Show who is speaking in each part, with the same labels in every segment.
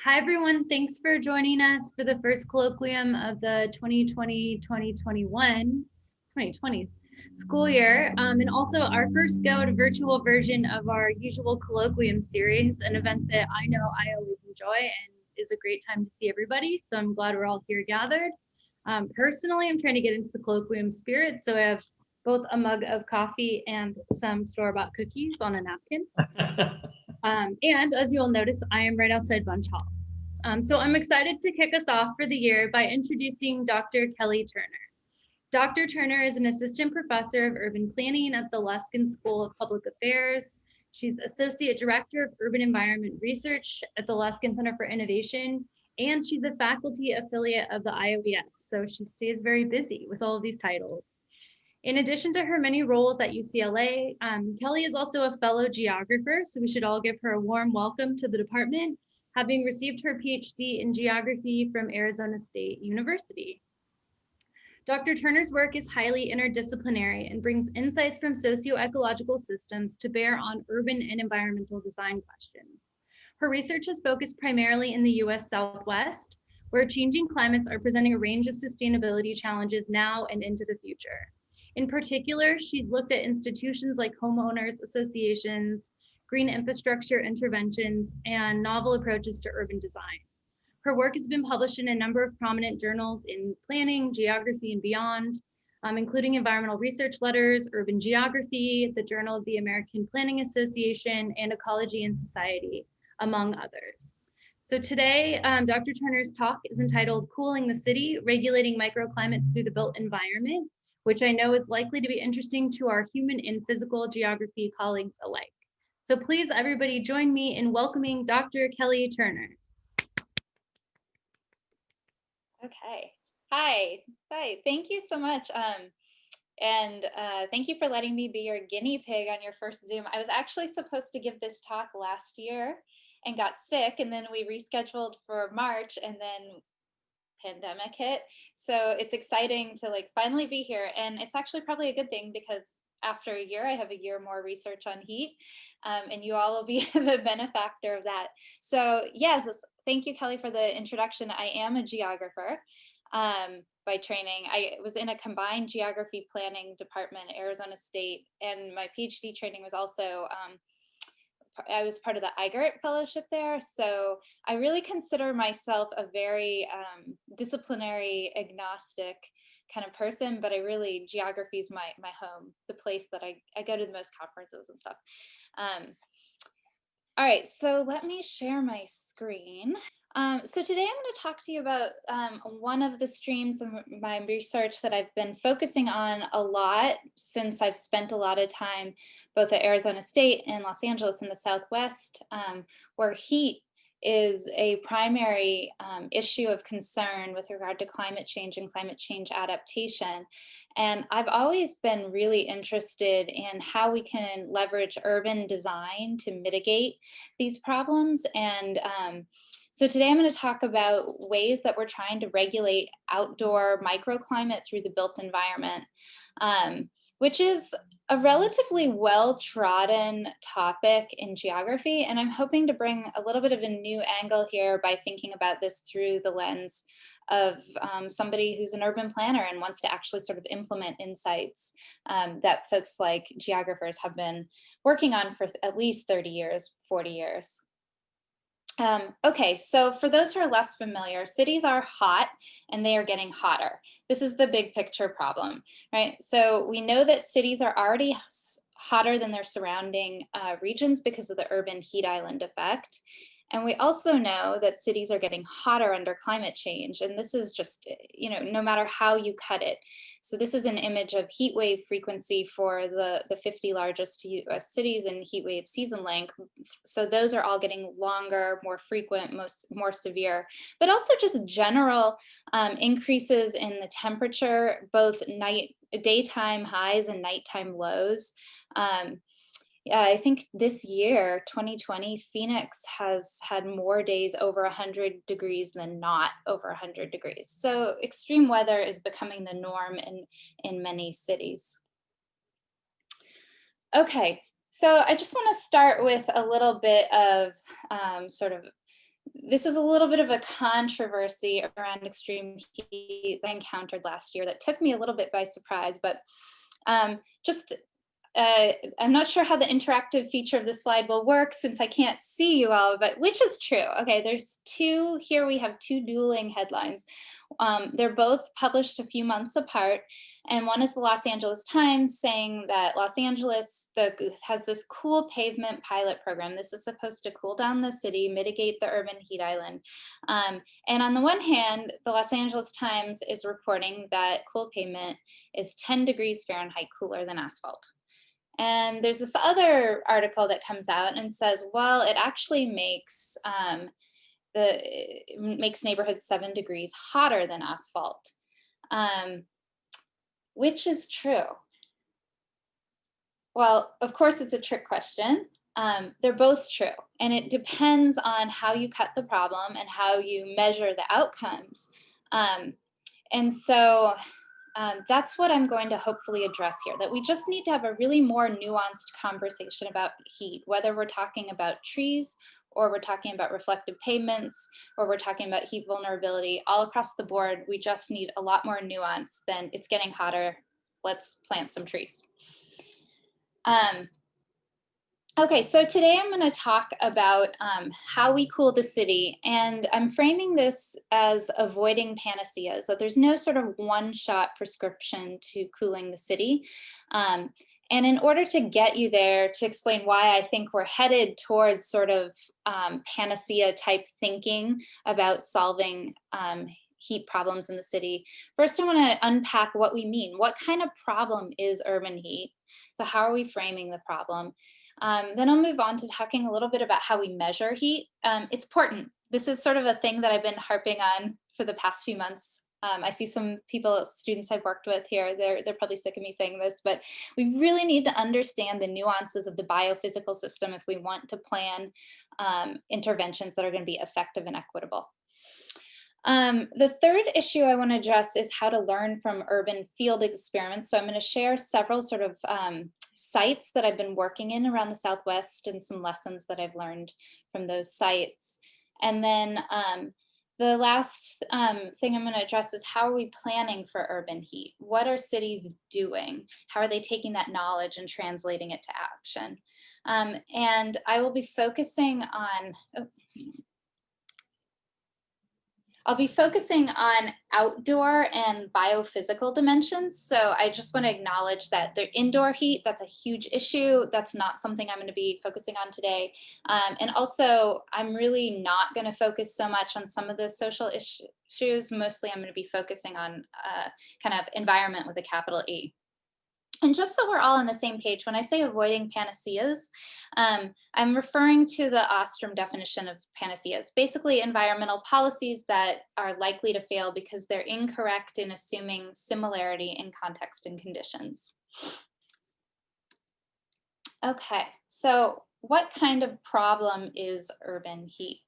Speaker 1: Hi, everyone. Thanks for joining us for the first colloquium of the 2020 school year, and also our first go at a virtual version of our usual colloquium series, an event that I know I always enjoy and is a great time to see everybody. So I'm glad we're all here gathered. Personally, I'm trying to get into the colloquium spirit, so I have both a mug of coffee and some store-bought cookies on a napkin. And as you'll notice, I am right outside Bunch Hall. So I'm excited to kick us off for the year by introducing Dr. Kelly Turner. Dr. Turner is an assistant professor of urban planning at the Luskin School of Public Affairs. She's associate director of urban environment research at the Luskin Center for Innovation, and she's a faculty affiliate of the IOES. So she stays very busy with all of these titles. In addition to her many roles at UCLA, Kelly is also a fellow geographer, so we should all give her a warm welcome to the department, having received her PhD in geography from Arizona State University. Dr. Turner's work is highly interdisciplinary and brings insights from socio-ecological systems to bear on urban and environmental design questions. Her research is focused primarily in the US Southwest, where changing climates are presenting a range of sustainability challenges now and into the future. In particular, she's looked at institutions like homeowners associations, green infrastructure interventions, and novel approaches to urban design. Her work has been published in a number of prominent journals in planning, geography, and beyond, including Environmental Research Letters, Urban Geography, the Journal of the American Planning Association, and Ecology and Society, among others. So today, Dr. Turner's talk is entitled Cooling the City, Regulating Microclimate Through the Built Environment, which I know is likely to be interesting to our human and physical geography colleagues alike. So please, everybody, join me in welcoming Dr. Kelly Turner.
Speaker 2: Okay. Hi. Thank you so much. Thank you for letting me be your guinea pig on your first Zoom. I was actually supposed to give this talk last year and got sick, and then we rescheduled for March, and then pandemic hit. So it's exciting to finally be here, and it's actually probably a good thing because after a year, I have a year more research on heat, and you all will be the benefactor of that. So yes, thank you, Kelly, for the introduction. I am a geographer by training. I was in a combined geography planning department at Arizona State, and my PhD training was also, I was part of the IGERT fellowship there. So I really consider myself a very disciplinary, agnostic kind of person, but geography is my home, the place that I go to the most conferences and stuff. All right, so let me share my screen. So today I'm going to talk to you about one of the streams of my research that I've been focusing on a lot since I've spent a lot of time both at Arizona State and Los Angeles in the Southwest, where heat is a primary issue of concern with regard to climate change and climate change adaptation. And I've always been really interested in how we can leverage urban design to mitigate these problems. And so today I'm going to talk about ways that we're trying to regulate outdoor microclimate through the built environment, which is a relatively well-trodden topic in geography. And I'm hoping to bring a little bit of a new angle here by thinking about this through the lens of somebody who's an urban planner and wants to actually sort of implement insights that folks like geographers have been working on for at least 30 years, 40 years. Okay, so for those who are less familiar, cities are hot and they are getting hotter. This is the big picture problem, right? So we know that cities are already hotter than their surrounding regions because of the urban heat island effect. And we also know that cities are getting hotter under climate change. And this is just, no matter how you cut it. So this is an image of heat wave frequency for the 50 largest US cities and heat wave season length. So those are all getting longer, more frequent, more severe, but also just general increases in the temperature, both daytime highs and nighttime lows. Yeah, I think this year, 2020, Phoenix has had more days over 100 degrees than not over 100 degrees. So extreme weather is becoming the norm in many cities. Okay, so I just want to start with a little bit of sort of this is a little bit of a controversy around extreme heat I encountered last year that took me a little bit by surprise, but just I'm not sure how the interactive feature of the slide will work since I can't see you all, but which is true. Okay, there's two, here we have two dueling headlines. They're both published a few months apart, and one is the Los Angeles Times saying that Los Angeles has this cool pavement pilot program. This is supposed to cool down the city, mitigate the urban heat island. And on the one hand, the Los Angeles Times is reporting that cool pavement is 10 degrees Fahrenheit cooler than asphalt. And there's this other article that comes out and says, well, it actually makes makes neighborhoods 7 degrees hotter than asphalt. Which is true? Well, of course, it's a trick question. They're both true, and it depends on how you cut the problem and how you measure the outcomes. And so that's what I'm going to hopefully address here, that we just need to have a really more nuanced conversation about heat, whether we're talking about trees or we're talking about reflective pavements, or we're talking about heat vulnerability. All across the board, we just need a lot more nuance than it's getting hotter, let's plant some trees. Okay, so today I'm going to talk about how we cool the city, and I'm framing this as avoiding panaceas, that there's no sort of one-shot prescription to cooling the city. And in order to get you there, to explain why I think we're headed towards sort of panacea type thinking about solving heat problems in the city, first I want to unpack what we mean. What kind of problem is urban heat? So how are we framing the problem? Then I'll move on to talking a little bit about how we measure heat. It's important. This is sort of a thing that I've been harping on for the past few months. I see some people, students I've worked with here, they're probably sick of me saying this, but we really need to understand the nuances of the biophysical system if we want to plan interventions that are going to be effective and equitable. The third issue I want to address is how to learn from urban field experiments. So I'm going to share several sort of sites that I've been working in around the Southwest and some lessons that I've learned from those sites. And then the last thing I'm going to address is how are we planning for urban heat? What are cities doing? How are they taking that knowledge and translating it to action? And I will be focusing on, I'll be focusing on outdoor and biophysical dimensions. So I just want to acknowledge that the indoor heat, that's a huge issue. That's not something I'm going to be focusing on today. And also, I'm really not going to focus so much on some of the social issues. Mostly, I'm going to be focusing on kind of environment with a capital E. And just so we're all on the same page, when I say avoiding panaceas, I'm referring to the Ostrom definition of panaceas, basically environmental policies that are likely to fail because they're incorrect in assuming similarity in context and conditions. Okay, so what kind of problem is urban heat?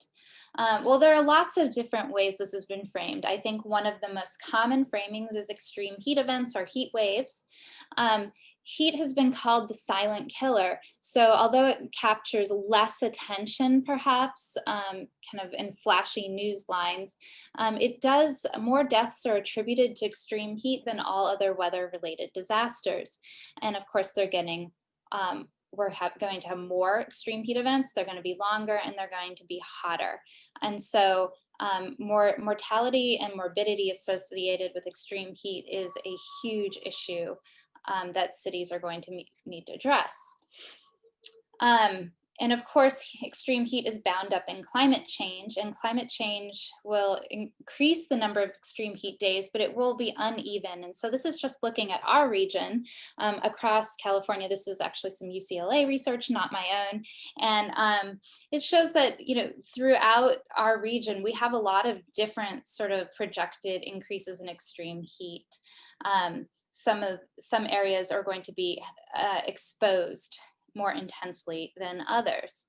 Speaker 2: Well, there are lots of different ways this has been framed. I think one of the most common framings is extreme heat events or heat waves. Heat has been called the silent killer. So although it captures less attention, perhaps, kind of in flashy news lines, it does, more deaths are attributed to extreme heat than all other weather-related disasters. And of course, they're getting we're going to have more extreme heat events, they're going to be longer, and they're going to be hotter. And so more mortality and morbidity associated with extreme heat is a huge issue that cities are going to need to address. And of course, extreme heat is bound up in climate change, and climate change will increase the number of extreme heat days, but it will be uneven. And so this is just looking at our region across California. This is actually some UCLA research, not my own. And it shows that, you know, throughout our region, we have a lot of different sort of projected increases in extreme heat. Some areas are going to be exposed more intensely than others.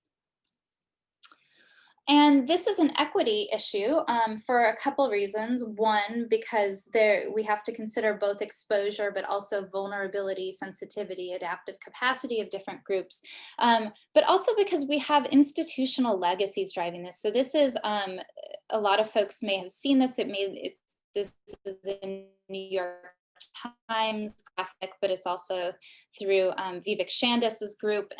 Speaker 2: And this is an equity issue for a couple reasons. One, because we have to consider both exposure, but also vulnerability, sensitivity, adaptive capacity of different groups. But also because we have institutional legacies driving this. So this is, a lot of folks may have seen this. This is in New York Times graphic, but it's also through Vivek Shandis's group.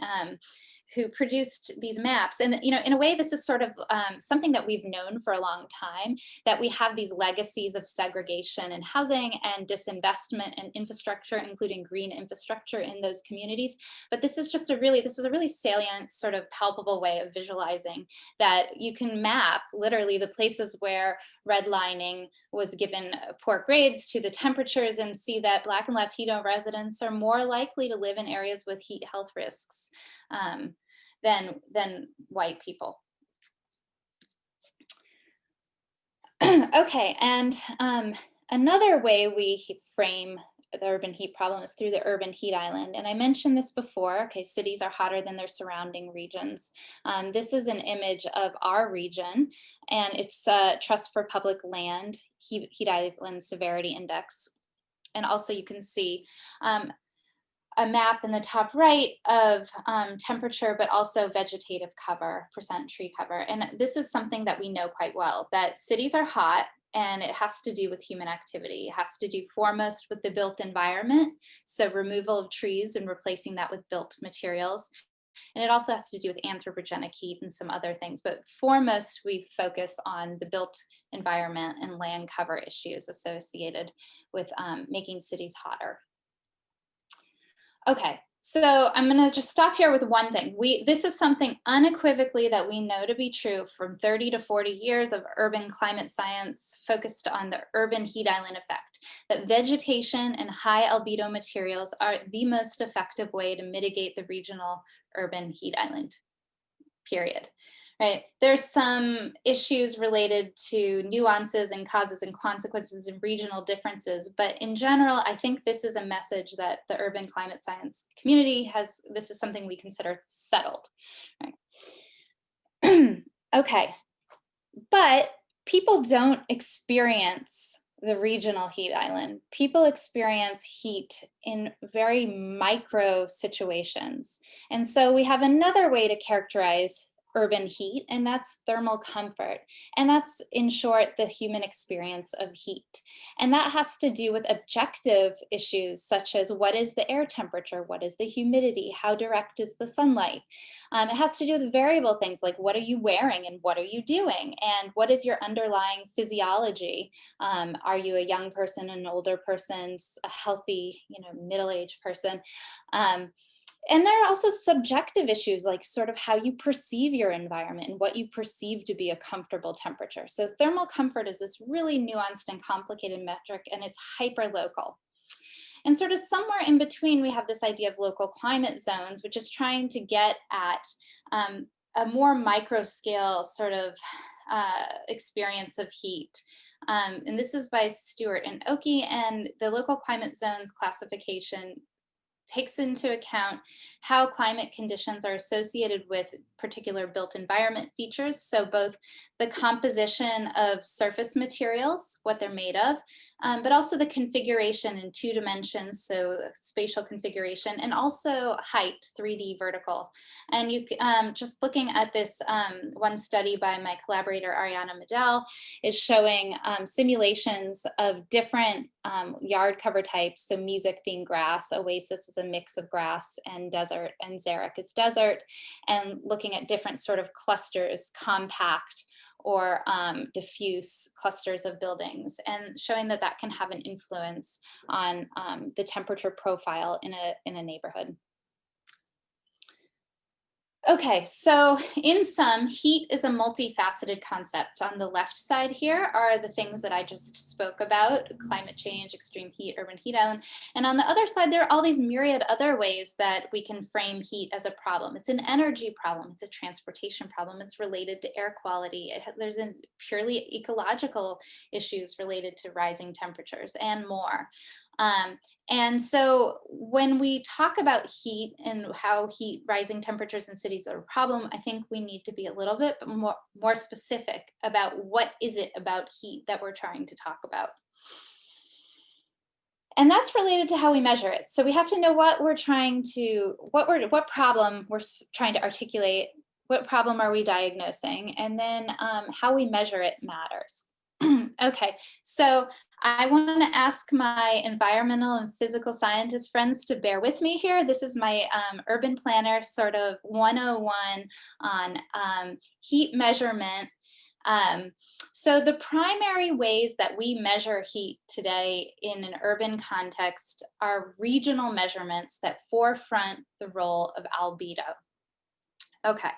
Speaker 2: Who produced these maps. And in a way, this is sort of something that we've known for a long time, that we have these legacies of segregation and housing and disinvestment and infrastructure, including green infrastructure in those communities. But this is a really salient, sort of palpable way of visualizing that you can map literally the places where redlining was given poor grades to the temperatures, and see that Black and Latino residents are more likely to live in areas with heat health risks than white people. Okay, and another way we frame the urban heat problem is through the urban heat island. And I mentioned this before. Okay, cities are hotter than their surrounding regions. This is an image of our region, and it's Trust for Public Land Heat Island Severity Index. And also you can see a map in the top right of temperature, but also vegetative cover, percent tree cover. And this is something that we know quite well, that cities are hot, and it has to do with human activity. It has to do foremost with the built environment, so removal of trees and replacing that with built materials. And it also has to do with anthropogenic heat and some other things, but foremost we focus on the built environment and land cover issues associated with making cities hotter. Okay, so I'm gonna just stop here with one thing. This is something unequivocally that we know to be true from 30 to 40 years of urban climate science focused on the urban heat island effect, that vegetation and high albedo materials are the most effective way to mitigate the regional urban heat island, period. Right. There's some issues related to nuances and causes and consequences and regional differences, but in general, I think this is a message that the urban climate science community has. This is something we consider settled. Right. Okay, but people don't experience the regional heat island. People experience heat in very micro situations. And so we have another way to characterize urban heat, and that's thermal comfort. And that's, in short, the human experience of heat. And that has to do with objective issues such as what is the air temperature, what is the humidity, how direct is the sunlight. It has to do with variable things like what are you wearing and what are you doing, and what is your underlying physiology. Are you a young person, an older person, a healthy, middle-aged person? And there are also subjective issues like sort of how you perceive your environment and what you perceive to be a comfortable temperature. So thermal comfort is this really nuanced and complicated metric, and it's hyperlocal. And sort of somewhere in between, we have this idea of local climate zones, which is trying to get at a more micro scale sort of experience of heat. And this is by Stewart and Oki, and the local climate zones classification takes into account how climate conditions are associated with particular built environment features. So both the composition of surface materials, what they're made of, but also the configuration in 2 dimensions, so spatial configuration, and also height, 3D vertical. And you just looking at this one study by my collaborator Ariana Medel is showing simulations of different yard cover types. So Mesic being grass, Oasis is a mix of grass and desert, and Xeric is desert, and looking at different sort of clusters, compact or diffuse clusters of buildings, and showing that that can have an influence on the temperature profile in a neighborhood. Okay, so in sum, heat is a multifaceted concept. On the left side here are the things that I just spoke about: climate change, extreme heat, urban heat island. And on the other side, there are all these myriad other ways that we can frame heat as a problem. It's an energy problem, it's a transportation problem, it's related to air quality, there's purely ecological issues related to rising temperatures and more. And so when we talk about heat and how rising temperatures in cities are a problem, I think we need to be a little bit more specific about what is it about heat that we're trying to talk about. And that's related to how we measure it. So we have to know what problem we're trying to articulate, what problem are we diagnosing, and then how we measure it matters. Okay, so I want to ask my environmental and physical scientist friends to bear with me here. This is my urban planner sort of 101 on heat measurement. So the primary ways that we measure heat today in an urban context are regional measurements that forefront the role of albedo. Okay,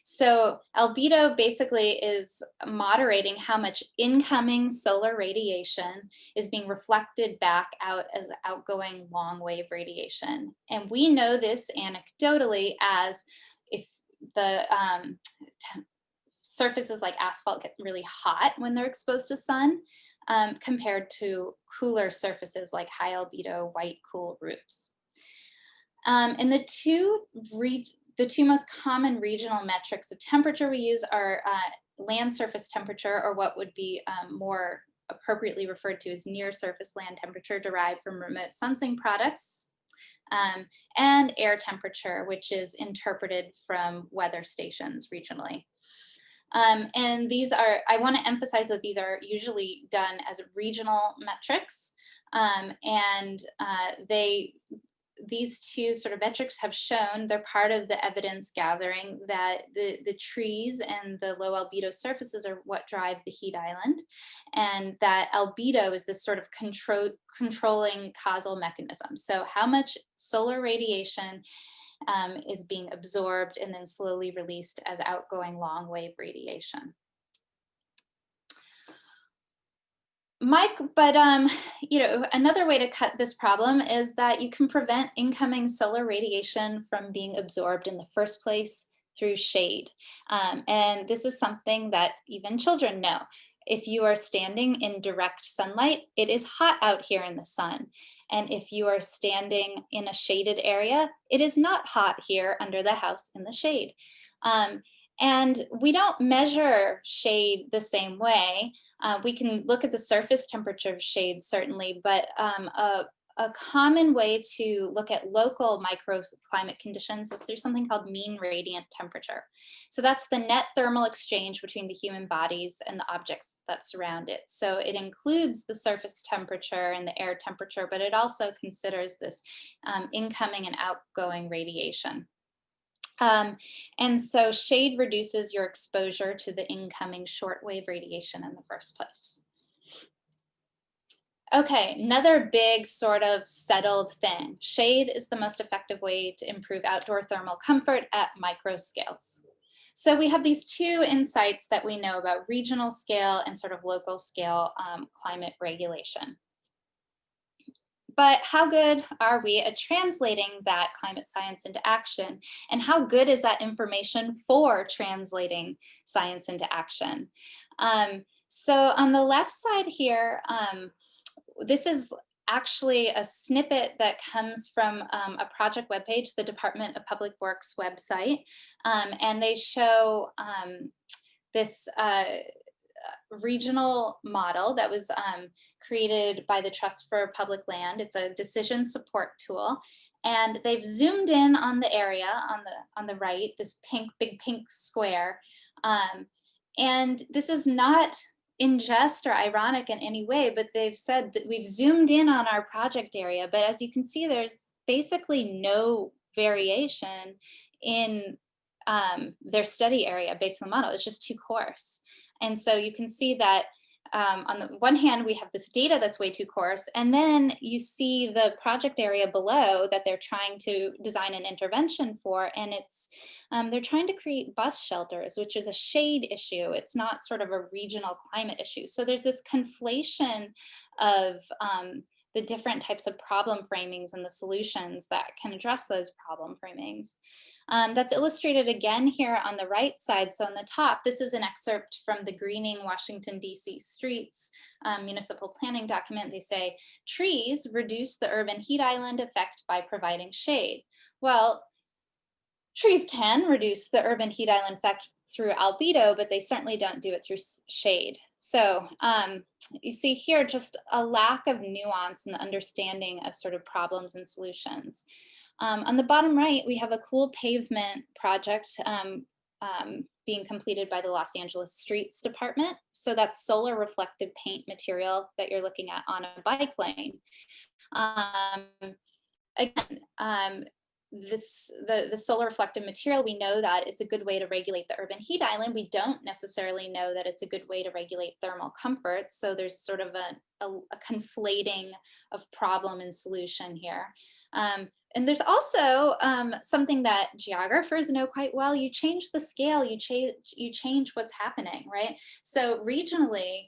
Speaker 2: so albedo basically is moderating how much incoming solar radiation is being reflected back out as outgoing long wave radiation. And we know this anecdotally as if the surfaces like asphalt get really hot when they're exposed to sun, compared to cooler surfaces like high albedo white cool roofs. And the two most common regional metrics of temperature we use are land surface temperature, or what would be more appropriately referred to as near surface land temperature derived from remote sensing products, and air temperature, which is interpreted from weather stations regionally. And these are, I want to emphasize that these are usually done as regional metrics, and these two sort of metrics have shown they're part of the evidence gathering that the trees and the low albedo surfaces are what drive the heat island, and that albedo is this sort of controlling causal mechanism. So how much solar radiation is being absorbed and then slowly released as outgoing long wave radiation. Another way to cut this problem is that you can prevent incoming solar radiation from being absorbed in the first place through shade. And this is something that even children know. If you are standing in direct sunlight, it is hot out here in the sun. And if you are standing in a shaded area, it is not hot here under the house in the shade. And we don't measure shade the same way. We can look at the surface temperature of shade, certainly, but a common way to look at local microclimate conditions is through something called mean radiant temperature. So that's the net thermal exchange between the human bodies and the objects that surround it. So it includes the surface temperature and the air temperature, but it also considers this incoming and outgoing radiation. And so shade reduces your exposure to the incoming shortwave radiation in the first place. Okay, another big sort of settled thing. Shade is the most effective way to improve outdoor thermal comfort at micro scales. So we have these two insights that we know about regional scale and sort of local scale climate regulation. But how good are we at translating that climate science into action? And how good is that information for translating science into action? So on the left side here, this is actually a snippet that comes from a project webpage, the Department of Public Works website. And they show this regional model that was created by the Trust for Public Land. It's a decision support tool. And they've zoomed in on the area on the right, this big pink square. And this is not in jest or ironic in any way, but they've said that we've zoomed in on our project area, but as you can see, there's basically no variation in their study area based on the model. It's just too coarse. And so you can see that on the one hand, we have this data that's way too coarse, and then you see the project area below that they're trying to design an intervention for, and it's they're trying to create bus shelters, which is a shade issue. It's not sort of a regional climate issue. So there's this conflation of the different types of problem framings and the solutions that can address those problem framings. That's illustrated again here on the right side. So on the top, this is an excerpt from the Greening Washington, D.C. Streets municipal planning document. They say, trees reduce the urban heat island effect by providing shade. Well, trees can reduce the urban heat island effect through albedo, but they certainly don't do it through shade. So you see here just a lack of nuance in the understanding of sort of problems and solutions. On the bottom right, we have a cool pavement project being completed by the Los Angeles Streets Department. So that's solar reflective paint material that you're looking at on a bike lane. Again, the solar reflective material, we know that it's a good way to regulate the urban heat island. We don't necessarily know that it's a good way to regulate thermal comfort. So there's sort of a conflating of problem and solution here. And there's also something that geographers know quite well. You change the scale, you change what's happening, right? So regionally,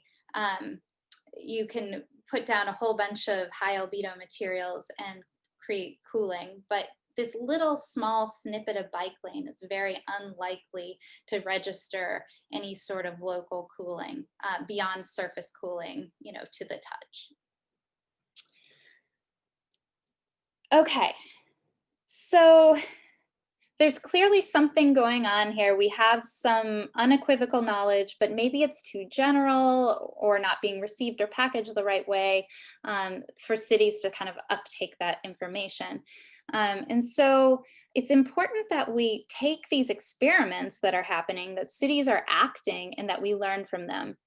Speaker 2: you can put down a whole bunch of high albedo materials and create cooling, but this little small snippet of bike lane is very unlikely to register any sort of local cooling beyond surface cooling, to the touch. Okay, so there's clearly something going on here. We have some unequivocal knowledge, but maybe it's too general or not being received or packaged the right way for cities to kind of uptake that information. And so it's important that we take these experiments that are happening, that cities are acting, and that we learn from them.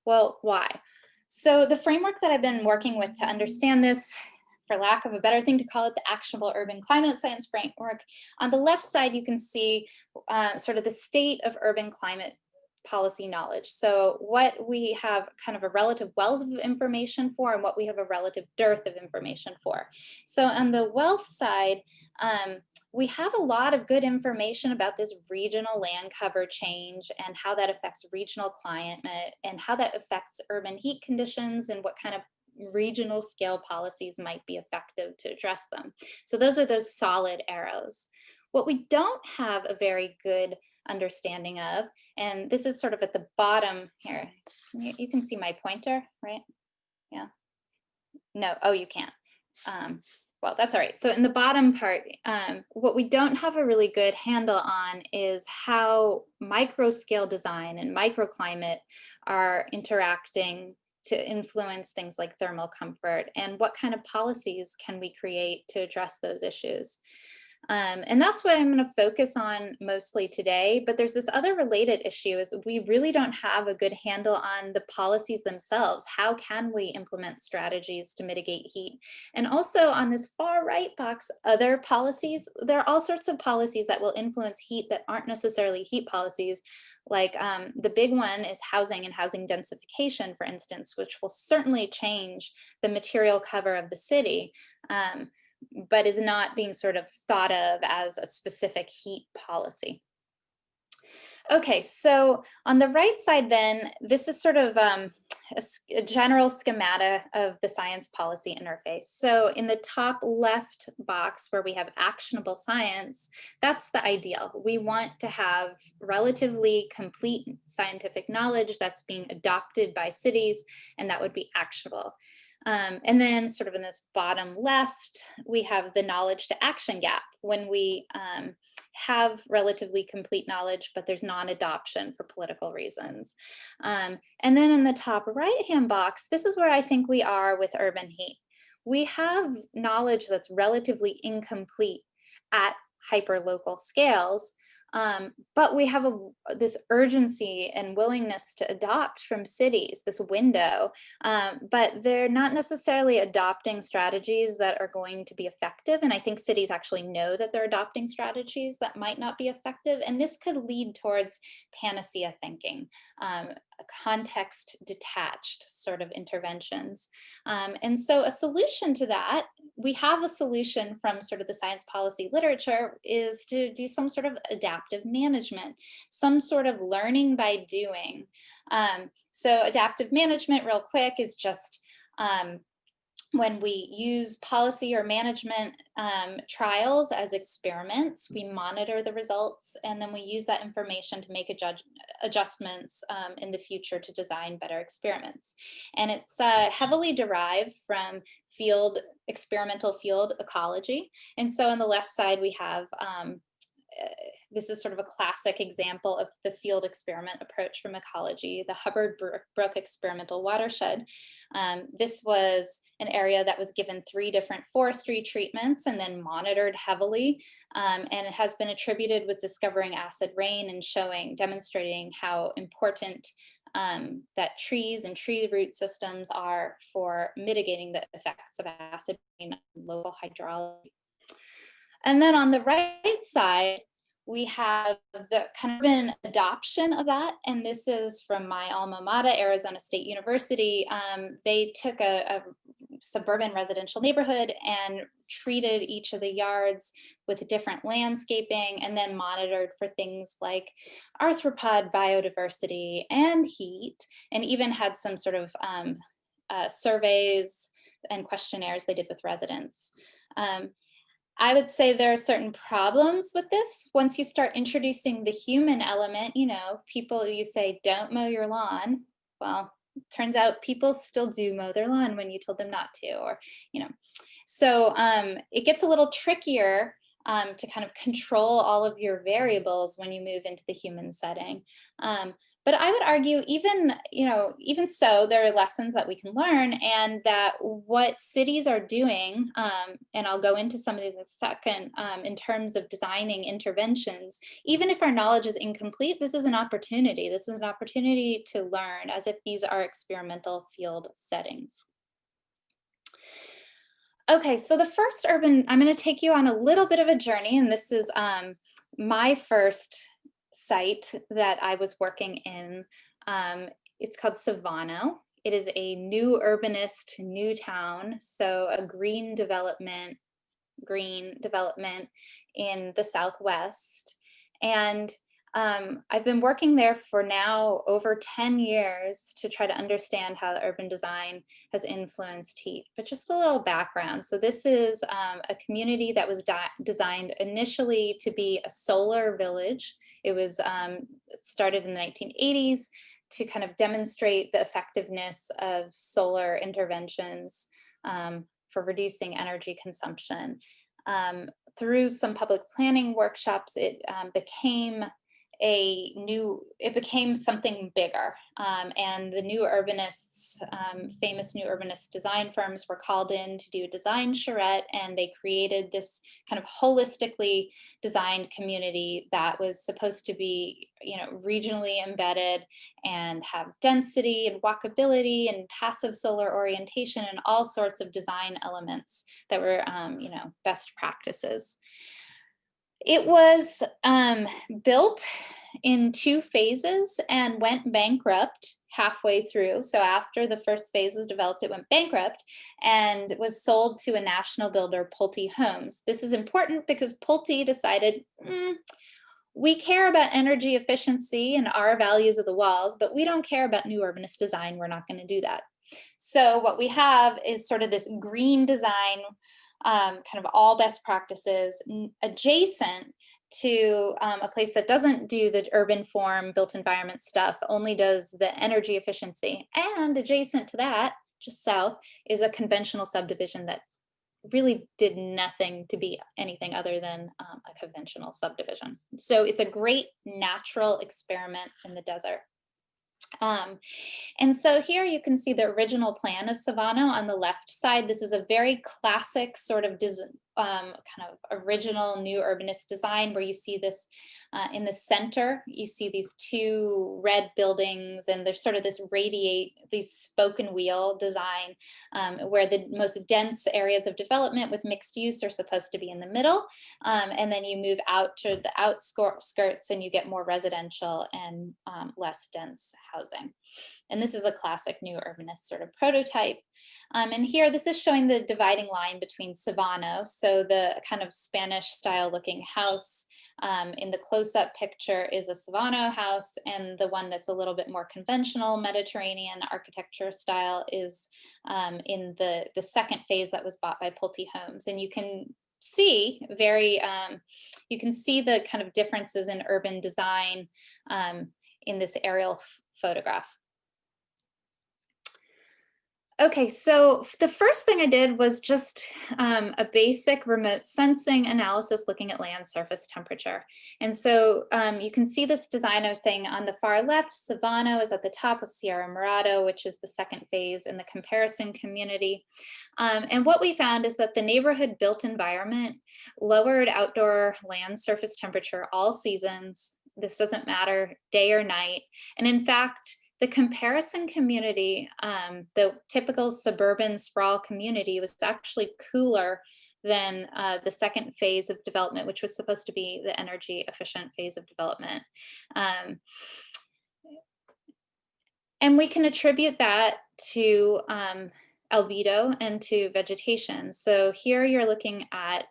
Speaker 2: Well, why? So the framework that I've been working with to understand this, for lack of a better thing to call it, the Actionable Urban Climate Science Framework. On the left side, you can see sort of the state of urban climate policy knowledge. So what we have kind of a relative wealth of information for and what we have a relative dearth of information for. So on the wealth side, we have a lot of good information about this regional land cover change and how that affects regional climate and how that affects urban heat conditions and what kind of regional scale policies might be effective to address them. So those are those solid arrows. What we don't have a very good understanding of, and this is sort of at the bottom here, you can see my pointer, right? Yeah. No, oh, you can't. Well, that's all right. So in the bottom part, what we don't have a really good handle on is how micro scale design and microclimate are interacting to influence things like thermal comfort, and what kind of policies can we create to address those issues. And that's what I'm going to focus on mostly today. But there's this other related issue is we really don't have a good handle on the policies themselves. How can we implement strategies to mitigate heat? And also on this far right box, other policies, there are all sorts of policies that will influence heat that aren't necessarily heat policies. Like the big one is housing and housing densification, for instance, which will certainly change the material cover of the city. But is not being sort of thought of as a specific heat policy. Okay, so on the right side then, this is sort of a general schematic of the science policy interface. So in the top left box where we have actionable science, that's the ideal. We want to have relatively complete scientific knowledge that's being adopted by cities, and that would be actionable. And then sort of in this bottom left, we have the knowledge to action gap when we have relatively complete knowledge, but there's non-adoption for political reasons. And then in the top right-hand box, this is where I think we are with urban heat. We have knowledge that's relatively incomplete at hyperlocal scales, but we have this urgency and willingness to adopt from cities, this window, but they're not necessarily adopting strategies that are going to be effective. And I think cities actually know that they're adopting strategies that might not be effective. And this could lead towards panacea thinking, context detached sort of interventions. And so a solution to that, we have a solution from sort of the science policy literature, is to do some sort of adaptive management, some sort of learning by doing. So adaptive management, real quick, is just when we use policy or management trials as experiments, we monitor the results, and then we use that information to make adjustments in the future to design better experiments. And it's heavily derived from experimental field ecology. And so on the left side, we have this is sort of a classic example of the field experiment approach from ecology, the Hubbard Brook Experimental Watershed. This was an area that was given 3 different forestry treatments and then monitored heavily. And it has been attributed with discovering acid rain and demonstrating how important that trees and tree root systems are for mitigating the effects of acid rain on local hydrology. And then on the right side, we have the kind of an adoption of that. And this is from my alma mater, Arizona State University. They took a suburban residential neighborhood and treated each of the yards with different landscaping and then monitored for things like arthropod biodiversity and heat, and even had some sort of surveys and questionnaires they did with residents. I would say there are certain problems with this. Once you start introducing the human element, people, you say, don't mow your lawn. Well, turns out people still do mow their lawn when you told them not to, or, So it gets a little trickier to kind of control all of your variables when you move into the human setting. But I would argue even so, there are lessons that we can learn, and that what cities are doing, and I'll go into some of these in a second, in terms of designing interventions, even if our knowledge is incomplete, this is an opportunity. This is an opportunity to learn as if these are experimental field settings. Okay, so the first urban, I'm going to take you on a little bit of a journey, and this is my first site that I was working in. It's called Savano. It is a new urbanist, new town, so a green development in the Southwest. And I've been working there for now over 10 years to try to understand how the urban design has influenced heat. But just a little background. So this is a community that was designed initially to be a solar village. It was started in the 1980s to kind of demonstrate the effectiveness of solar interventions for reducing energy consumption. Through some public planning workshops, it became something bigger, and the new urbanists, famous new urbanist design firms, were called in to do a design charrette, and they created this kind of holistically designed community that was supposed to be, regionally embedded and have density and walkability and passive solar orientation and all sorts of design elements that were, best practices. It was built in 2 phases and went bankrupt halfway through. So after the first phase was developed, it went bankrupt and was sold to a national builder, Pulte Homes. This is important because Pulte decided, we care about energy efficiency and our values of the walls, but we don't care about new urbanist design. We're not going to do that. So what we have is sort of this green design, kind of all best practices adjacent to a place that doesn't do the urban form built environment stuff, only does the energy efficiency. And adjacent to that, just south, is a conventional subdivision that really did nothing to be anything other than a conventional subdivision. So it's a great natural experiment in the desert. And so here you can see the original plan of Savano on the left side. This is a very classic sort of kind of original new urbanist design, where you see this in the center, you see these 2 red buildings, and there's sort of this spoken wheel design, where the most dense areas of development with mixed use are supposed to be in the middle. And then you move out to the outskirts and you get more residential and less dense housing. And this is a classic new urbanist sort of prototype. And here, this is showing the dividing line between Savano. So the kind of Spanish style looking house in the close-up picture is a Savano house, and the one that's a little bit more conventional Mediterranean architecture style is in the second phase that was bought by Pulte Homes. And you can see you can see the kind of differences in urban design in this aerial photograph. Okay, so the first thing I did was just a basic remote sensing analysis looking at land surface temperature. And so you can see this design I was saying on the far left. Savano is at the top with Sierra Morado, which is the second phase in the comparison community. And what we found is that the neighborhood built environment lowered outdoor land surface temperature all seasons. This doesn't matter day or night. And in fact, the comparison community, the typical suburban sprawl community, was actually cooler than the second phase of development, which was supposed to be the energy efficient phase of development. And we can attribute that to albedo and to vegetation. So here you're looking at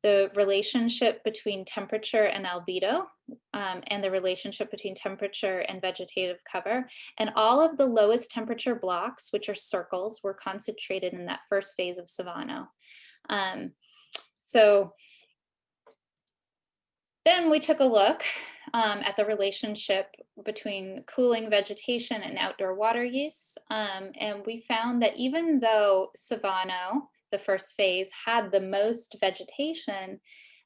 Speaker 2: the relationship between temperature and albedo, and the relationship between temperature and vegetative cover. And all of the lowest temperature blocks, which are circles, were concentrated in that first phase of Savano. So then we took a look at the relationship between cooling vegetation and outdoor water use. And we found that even though Savano, the first phase, had the most vegetation,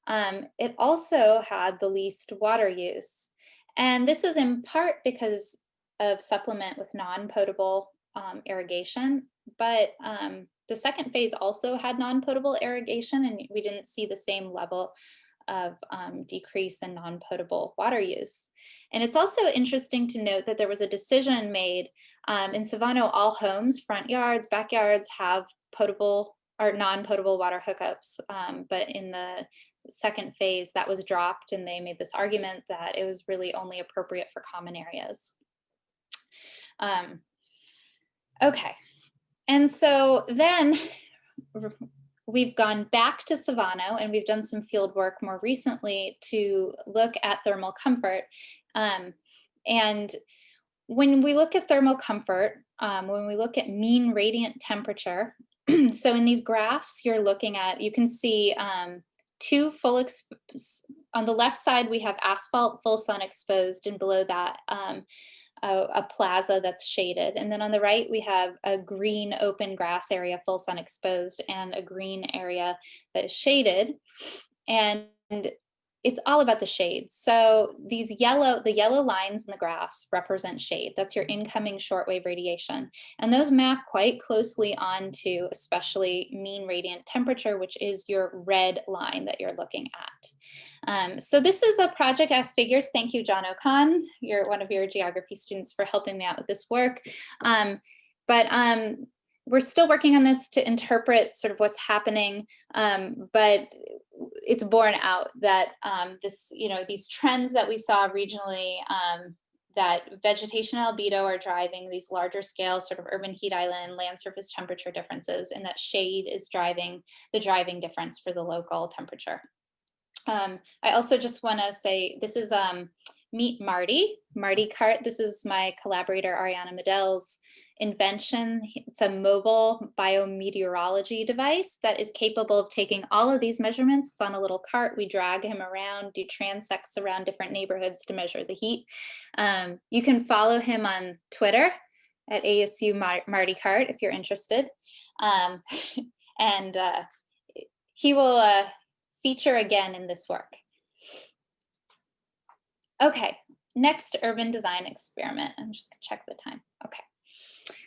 Speaker 2: it also had the least water use. And this is in part because of supplement with non-potable irrigation, but the second phase also had non-potable irrigation, and we didn't see the same level of decrease in non-potable water use. And it's also interesting to note that there was a decision made in Savano. All homes, front yards, backyards, have potable or non-potable water hookups, but in the second phase that was dropped, and they made this argument that it was really only appropriate for common areas. Okay, and so then we've gone back to Savano, and we've done some field work more recently to look at thermal comfort. And when we look at thermal comfort, when we look at mean radiant temperature, so in these graphs you're looking at, you can see two full, on the left side we have asphalt full sun exposed, and below that a plaza that's shaded. And then on the right, we have a green open grass area, full sun exposed, and a green area that is shaded. And it's all about the shades. So the yellow lines in the graphs represent shade. That's your incoming shortwave radiation. And those map quite closely onto especially mean radiant temperature, which is your red line that you're looking at. So this is a project at Figures. Thank you, John O'Con. You're one of your geography students for helping me out with this work. We're still working on this to interpret sort of what's happening, but it's borne out that these trends that we saw regionally, that vegetation and albedo are driving these larger scale sort of urban heat island land surface temperature differences, and that shade is driving the driving difference for the local temperature. I also just want to say this is meet Marty Cart. This is my collaborator Ariana Medell's invention. It's a mobile biometeorology device that is capable of taking all of these measurements. It's on a little cart. We drag him around, do transects around different neighborhoods to measure the heat. You can follow him on Twitter at ASU Marty Cart if you're interested. And he will feature again in this work. Okay, next urban design experiment. I'm just gonna check the time. Okay.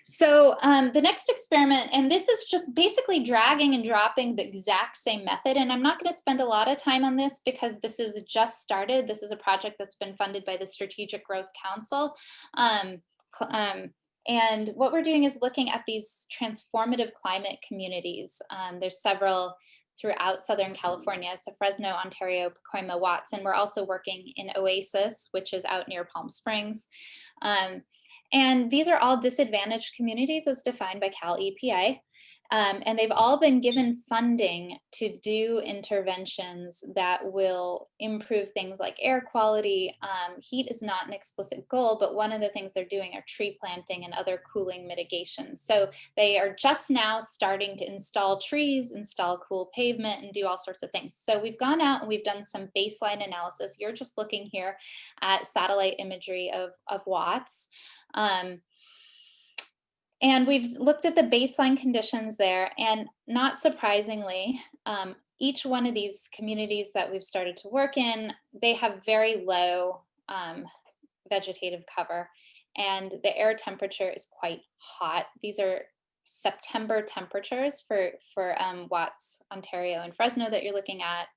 Speaker 2: So the next experiment, and this is just basically dragging and dropping the exact same method. And I'm not going to spend a lot of time on this because this is just started. This is a project that's been funded by the Strategic Growth Council. And what we're doing is looking at these transformative climate communities. There's several throughout Southern California, so Fresno, Ontario, Pacoima, Watts, and we're also working in Oasis, which is out near Palm Springs. And these are all disadvantaged communities as defined by Cal EPA. And they've all been given funding to do interventions that will improve things like air quality. Heat is not an explicit goal, but one of the things they're doing are tree planting and other cooling mitigation. So they are just now starting to install trees, install cool pavement, and do all sorts of things. So we've gone out and we've done some baseline analysis. You're just looking here at satellite imagery of Watts. And we've looked at the baseline conditions there, and not surprisingly, each one of these communities that we've started to work in, they have very low vegetative cover, and the air temperature is quite hot. These are September temperatures for Watts, Ontario, and Fresno that you're looking at,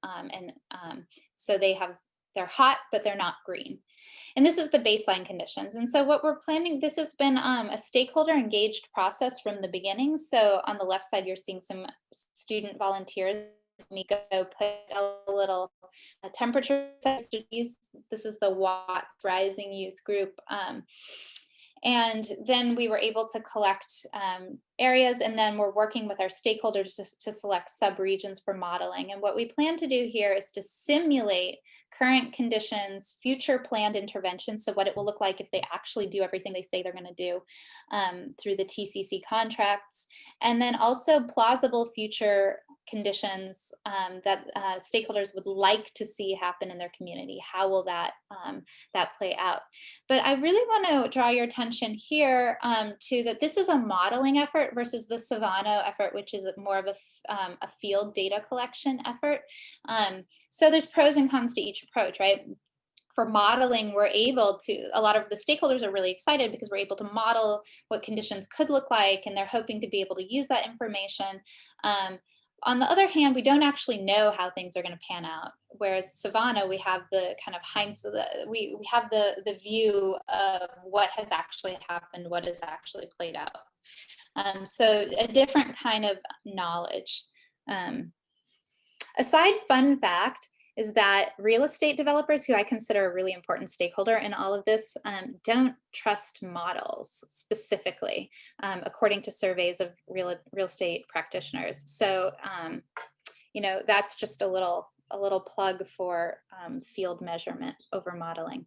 Speaker 2: so they're hot, but they're not green. And this is the baseline conditions. And so what we're planning, this has been a stakeholder engaged process from the beginning. So on the left side, you're seeing some student volunteers. We go put a little temperature studies. This is the Watt Rising Youth Group. And then we were able to collect areas, and then we're working with our stakeholders to select sub-regions for modeling. And what we plan to do here is to simulate current conditions, future planned interventions, so what it will look like if they actually do everything they say they're going to do through the TCC contracts, and then also plausible future conditions that stakeholders would like to see happen in their community. How will that play out? But I really want to draw your attention here to that this is a modeling effort versus the Savano effort, which is more of a field data collection effort. So there's pros and cons to each approach, right? For modeling, we're able to, a lot of the stakeholders are really excited because we're able to model what conditions could look like, and they're hoping to be able to use that information. On the other hand, we don't actually know how things are going to pan out. Whereas Savannah, we have the kind of hindsight, we have the view of what has actually happened, what has actually played out. So a different kind of knowledge. A side fun fact is that real estate developers, who I consider a really important stakeholder in all of this, don't trust models specifically, according to surveys of real estate practitioners. So, you know, that's just a little plug for field measurement over modeling.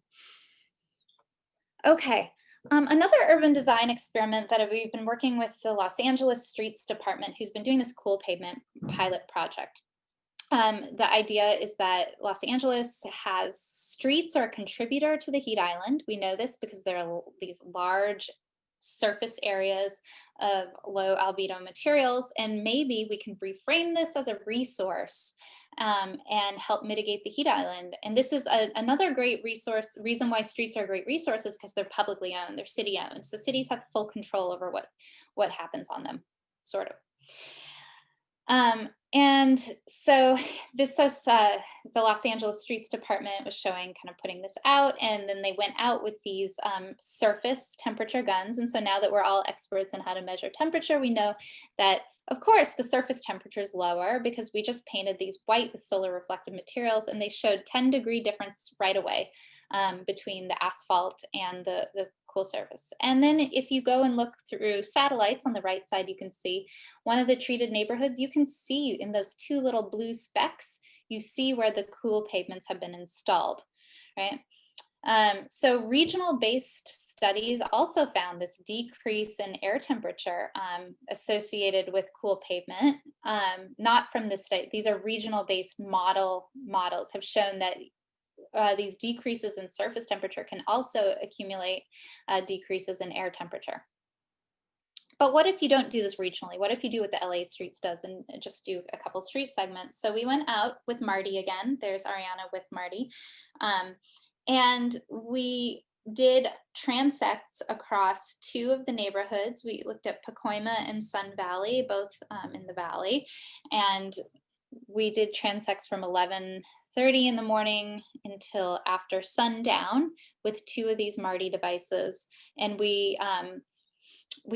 Speaker 2: Okay. Another urban design experiment that we've been working with the Los Angeles Streets Department, who's been doing this cool pavement pilot project. The idea is that Los Angeles has streets are a contributor to the heat island. We know this because there are these large surface areas of low albedo materials, and maybe we can reframe this as a resource and help mitigate the heat island. And this is another great reason why streets are a great resource is because they're publicly owned, they're city owned. So cities have full control over what happens on them, sort of. And so this is the Los Angeles Streets Department was showing kind of putting this out, and then they went out with these surface temperature guns. And so now that we're all experts in how to measure temperature, we know that, of course, the surface temperature is lower because we just painted these white with solar reflective materials, and they showed 10-degree difference right away between the asphalt and the cool surface. And then if you go and look through satellites on the right side, you can see one of the treated neighborhoods. You can see in those two little blue specks, you see where the cool pavements have been installed, right? So regional based studies also found this decrease in air temperature associated with cool pavement, not from this study. These are regional based models have shown that these decreases in surface temperature can also accumulate decreases in air temperature. But what if you don't do this regionally? What if you do what the LA Streets does and just do a couple street segments? So we went out with Marty again. There's Ariana with Marty. And we did transects across two of the neighborhoods. We looked at Pacoima and Sun Valley, both in the valley. And we did transects from 11:30 in the morning until after sundown with two of these Marty devices. And we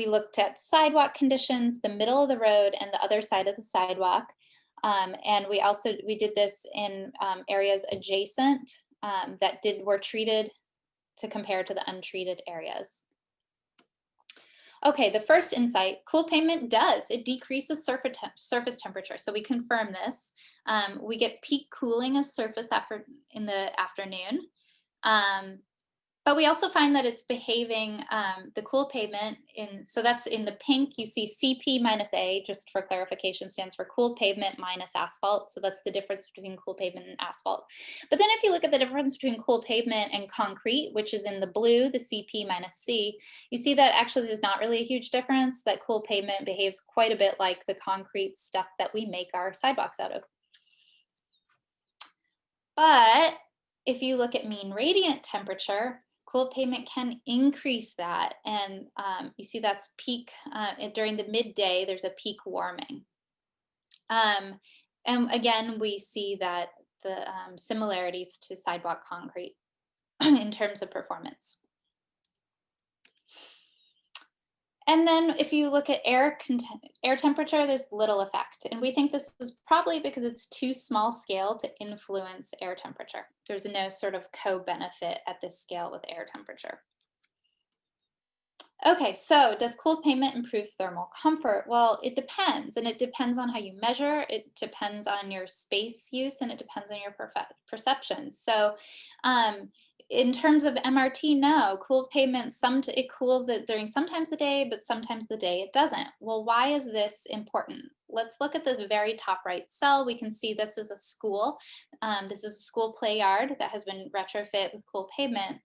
Speaker 2: looked at sidewalk conditions, the middle of the road and the other side of the sidewalk. And we did this in areas adjacent that were treated to compare to the untreated areas. Okay, the first insight, cool pavement does. It decreases surface temperature. So we confirm this. We get peak cooling of surface after in the afternoon. Um, but we also find that it's behaving, the cool pavement so that's in the pink, you see CP minus A, just for clarification, stands for cool pavement minus asphalt. So that's the difference between cool pavement and asphalt. But then if you look at the difference between cool pavement and concrete, which is in the blue, the CP minus C, you see that actually there's not really a huge difference, that cool pavement behaves quite a bit like the concrete stuff that we make our sidewalks out of. But if you look at mean radiant temperature, cool pavement can increase that. And you see that's peak during the midday, there's a peak warming. And again, we see that the similarities to sidewalk concrete in terms of performance. And then if you look at air temperature, there's little effect. And we think this is probably because it's too small scale to influence air temperature. There's no sort of co-benefit at this scale with air temperature. Okay, so does cool pavement improve thermal comfort? Well, it depends, and it depends on how you measure, it depends on your space use, and it depends on your perception. So in terms of MRT, no, cool pavement, it cools it during sometimes the day, but sometimes the day it doesn't. Well, why is this important? Let's look at the very top right cell. We can see this is a school. This is a school play yard that has been retrofit with cool pavement.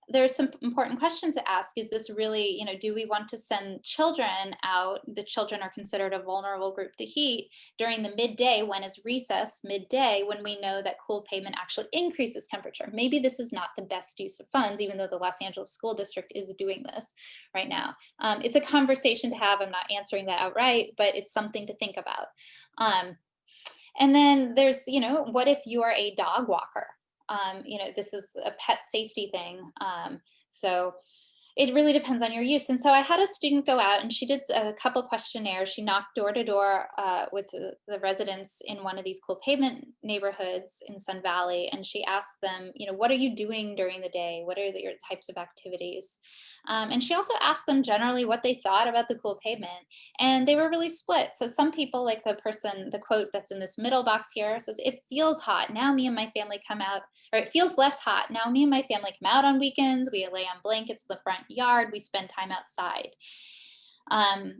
Speaker 2: There's some important questions to ask. Is this really, do we want to send children out? The children are considered a vulnerable group to heat during the midday, when it's recess, midday, when we know that cool pavement actually increases temperature. Maybe this is not the best use of funds, even though the Los Angeles School District is doing this right now. It's a conversation to have. I'm not answering that outright, but it's something to think about. And then there's, what if you are a dog walker? This is a pet safety thing. So it really depends on your use. And so I had a student go out and she did a couple questionnaires. She knocked door to door with the residents in one of these cool pavement neighborhoods in Sun Valley. And she asked them, what are you doing during the day? What are your types of activities? And she also asked them generally what they thought about the cool pavement. And they were really split. So some people, like the quote that's in this middle box here, says, it feels hot. Now me and my family come out, or it feels less hot. Now me and my family come out on weekends. We lay on blankets in the front yard, we spend time outside.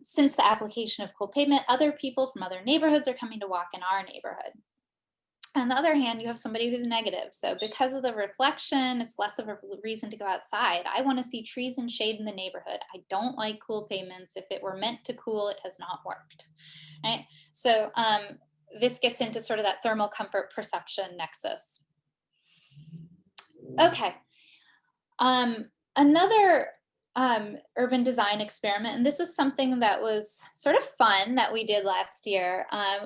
Speaker 2: Since the application of cool pavement, other people from other neighborhoods are coming to walk in our neighborhood. On the other hand, you have somebody who's negative. So because of the reflection, it's less of a reason to go outside. I want to see trees and shade in the neighborhood. I don't like cool pavements. If it were meant to cool, it has not worked. Right? So this gets into sort of that thermal comfort perception nexus. Okay. Another urban design experiment, and this is something that was sort of fun that we did last year,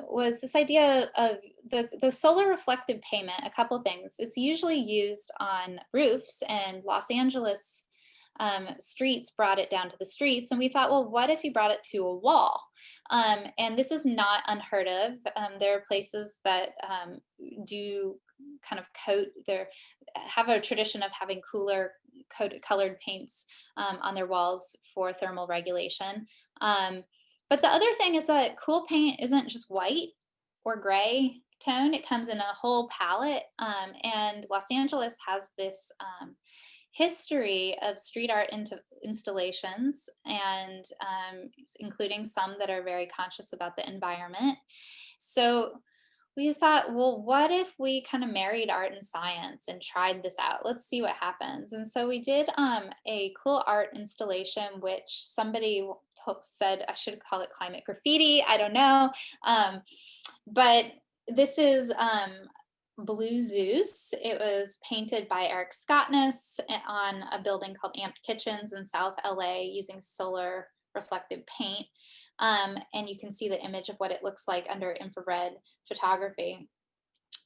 Speaker 2: was this idea of the solar reflective pavement. A couple things. It's usually used on roofs, and Los Angeles streets brought it down to the streets, and we thought, well, what if you brought it to a wall? And this is not unheard of. There are places that do kind of have a tradition of having colored paints on their walls for thermal regulation. But the other thing is that cool paint isn't just white or gray tone. It comes in a whole palette. And Los Angeles has this history of street art installations, and including some that are very conscious about the environment. So we thought, well, what if we kind of married art and science and tried this out? Let's see what happens. And so we did a cool art installation, which somebody said I should call it climate graffiti. I don't know. But this is Blue Zeus. It was painted by Eric Scottness on a building called Amped Kitchens in South LA using solar reflective paint. And you can see the image of what it looks like under infrared photography.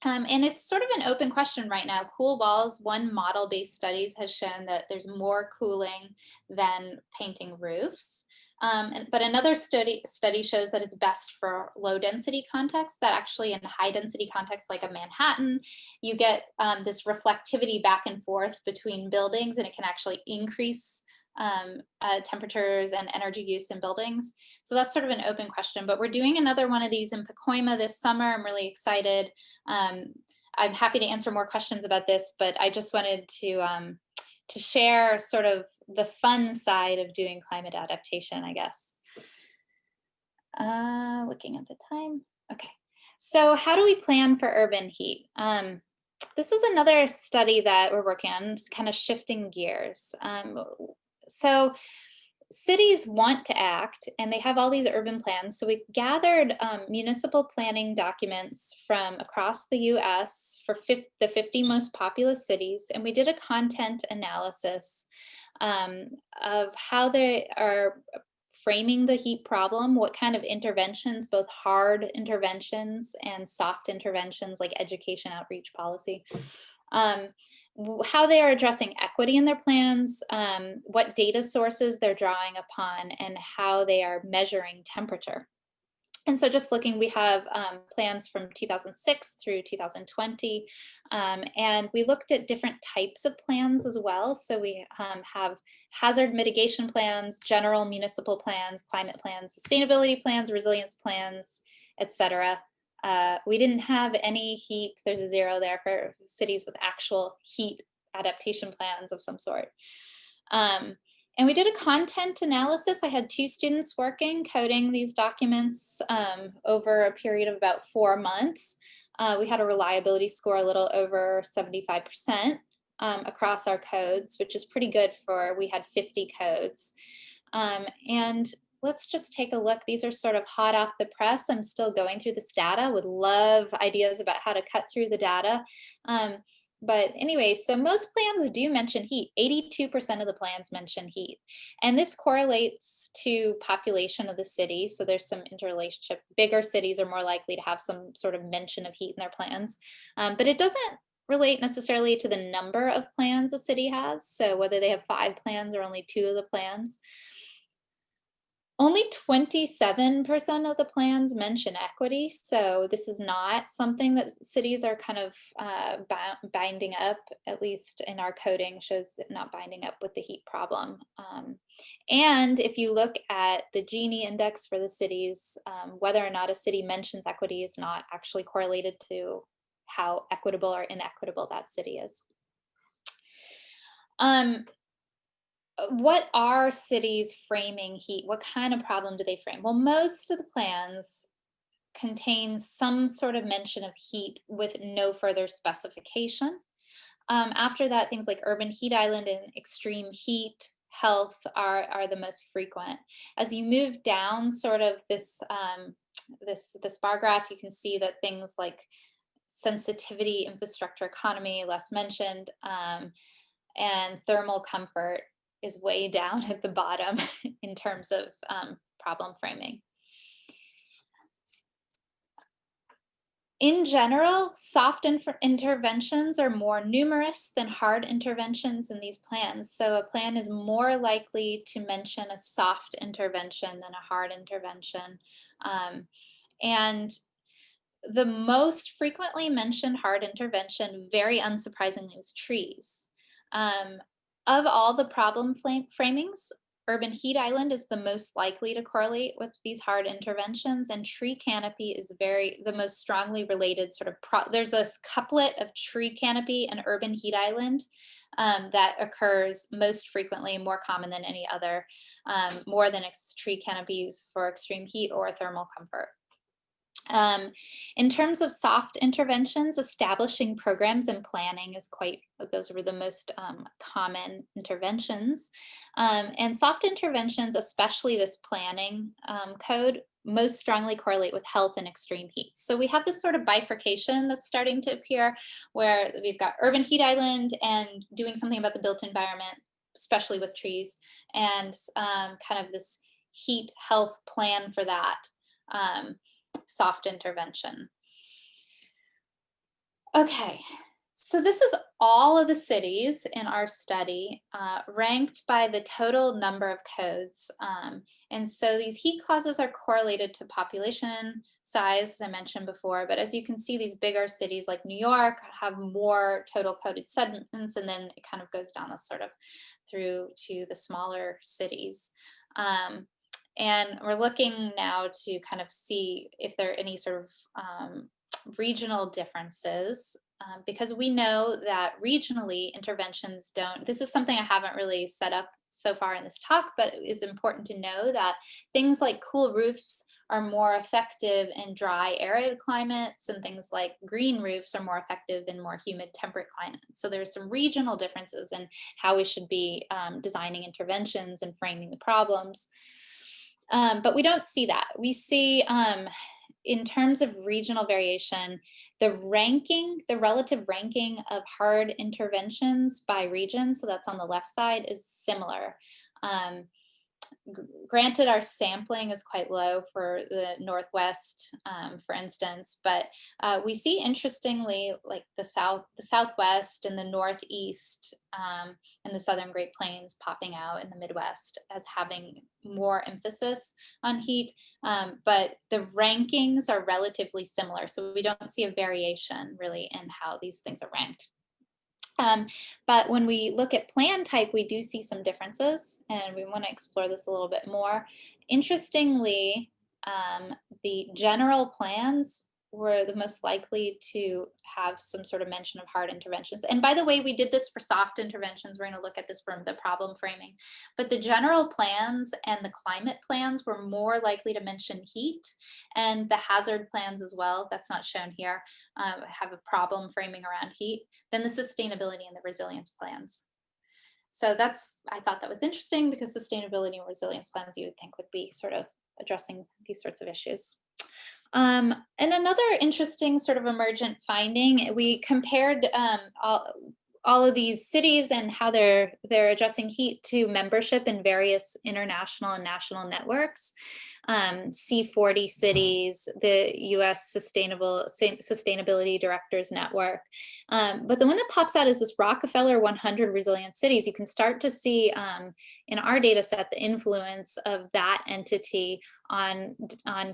Speaker 2: And it's sort of an open question right now. Cool walls, one model-based studies has shown that there's more cooling than painting roofs. But another study shows that it's best for low density contexts, that actually in high density contexts like a Manhattan, you get this reflectivity back and forth between buildings, and it can actually increase temperatures and energy use in buildings. So that's sort of an open question, but we're doing another one of these in Pacoima this summer. I'm really excited. I'm happy to answer more questions about this, but I just wanted to share sort of the fun side of doing climate adaptation, I guess. Looking at the time. Okay. So how do we plan for urban heat? This is another study that we're working on, just kind of shifting gears. So cities want to act and they have all these urban plans. So we gathered municipal planning documents from across the US for the 50 most populous cities, and we did a content analysis of how they are framing the heat problem, what kind of interventions, both hard interventions and soft interventions like education outreach policy, how they are addressing equity in their plans, what data sources they're drawing upon, and how they are measuring temperature. And so just looking, we have plans from 2006 through 2020, and we looked at different types of plans as well. So we have hazard mitigation plans, general municipal plans, climate plans, sustainability plans, resilience plans, etc. We didn't have any heat. There's a 0 there for cities with actual heat adaptation plans of some sort. And we did a content analysis. I had 2 students working, coding these documents over a period of about 4 months. We had a reliability score a little over 75% across our codes, which is pretty good for, we had 50 codes. And let's just take a look. These are sort of hot off the press. I'm still going through this data, would love ideas about how to cut through the data. But anyway, so most plans do mention heat. 82% of the plans mention heat. And this correlates to population of the city. So there's some interrelationship. Bigger cities are more likely to have some sort of mention of heat in their plans. But it doesn't relate necessarily to the number of plans a city has. So whether they have 5 plans or only 2 of the plans. Only 27% of the plans mention equity, so this is not something that cities are kind of binding up, at least in our coding, shows not binding up with the heat problem. And if you look at the Gini index for the cities, whether or not a city mentions equity is not actually correlated to how equitable or inequitable that city is. What are cities framing heat? What kind of problem do they frame? Well, most of the plans contain some sort of mention of heat with no further specification. After that, things like urban heat island and extreme heat health are the most frequent. As you move down sort of this, this bar graph, you can see that things like sensitivity, infrastructure, economy, less mentioned, and thermal comfort is way down at the bottom in terms of problem framing. In general, soft interventions are more numerous than hard interventions in these plans. So a plan is more likely to mention a soft intervention than a hard intervention. And the most frequently mentioned hard intervention, very unsurprisingly, was trees. Of all the problem framings, urban heat island is the most likely to correlate with these hard interventions, and tree canopy is the most strongly related sort of, there's this couplet of tree canopy and urban heat island that occurs most frequently, more common than any other, more than tree canopy used for extreme heat or thermal comfort. In terms of soft interventions, establishing programs and planning is those were the most common interventions. And soft interventions, especially this planning code, most strongly correlate with health and extreme heat. So we have this sort of bifurcation that's starting to appear where we've got urban heat island and doing something about the built environment, especially with trees, and kind of this heat health plan for that. Soft intervention. Okay, So this is all of the cities in our study ranked by the total number of codes. And so these heat clauses are correlated to population size, as I mentioned before. But as you can see, these bigger cities like New York have more total coded sediments, and then it kind of goes down this sort of through to the smaller cities. And we're looking now to kind of see if there are any sort of regional differences, because we know that regionally interventions don't, this is something I haven't really set up so far in this talk, but it is important to know that things like cool roofs are more effective in dry, arid climates, and things like green roofs are more effective in more humid, temperate climates. So there's some regional differences in how we should be designing interventions and framing the problems. But we don't see that. We see, in terms of regional variation, the ranking, the relative ranking of hard interventions by region, so that's on the left side, is similar. Um, Granted, our sampling is quite low for the Northwest, for instance, but we see, interestingly, like the Southwest and the Northeast, and the Southern Great Plains popping out in the Midwest as having more emphasis on heat, but the rankings are relatively similar. So we don't see a variation really in how these things are ranked. But when we look at plan type, we do see some differences, and we want to explore this a little bit more. Interestingly, the general plans were the most likely to have some sort of mention of hard interventions. And by the way, we did this for soft interventions. We're going to look at this from the problem framing. But the general plans and the climate plans were more likely to mention heat, and the hazard plans as well, that's not shown here, have a problem framing around heat, than the sustainability and the resilience plans. So I thought that was interesting, because sustainability and resilience plans you would think would be sort of addressing these sorts of issues. And another interesting sort of emergent finding, we compared all of these cities and how they're addressing heat to membership in various international and national networks. C40 cities, the US Sustainability Directors Network. But the one that pops out is this Rockefeller 100 Resilient Cities. You can start to see in our data set the influence of that entity on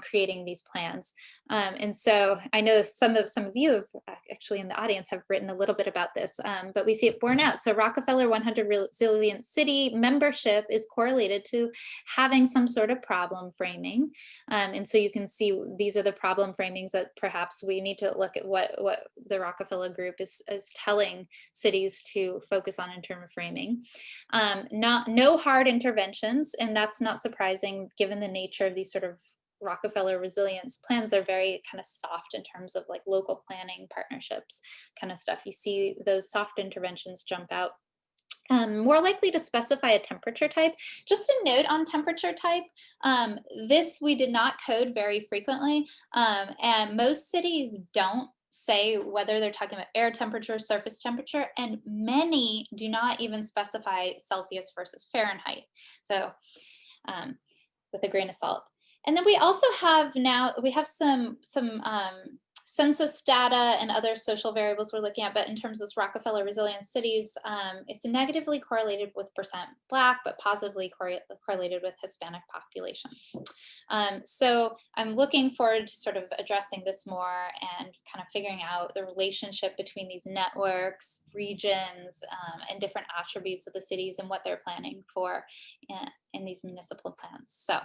Speaker 2: creating these plans. And so I know some of you have actually in the audience have written a little bit about this, but we see it borne out. So Rockefeller 100 Resilient City membership is correlated to having some sort of problem framing. And so you can see these are the problem framings that perhaps we need to look at what the Rockefeller group is telling cities to focus on in terms of framing. No hard interventions, and that's not surprising given the nature of these sort of Rockefeller resilience plans. They're very kind of soft in terms of like local planning partnerships kind of stuff. You see those soft interventions jump out. More likely to specify a temperature type. Just a note on temperature type, this we did not code very frequently, and most cities don't say whether they're talking about air temperature, surface temperature, and many do not even specify Celsius versus Fahrenheit. So with a grain of salt. And then we also have some census data and other social variables we're looking at, but in terms of this Rockefeller resilient cities, it's negatively correlated with percent Black, but positively correlated with Hispanic populations. So I'm looking forward to sort of addressing this more and kind of figuring out the relationship between these networks, regions, and different attributes of the cities and what they're planning for in these municipal plans. So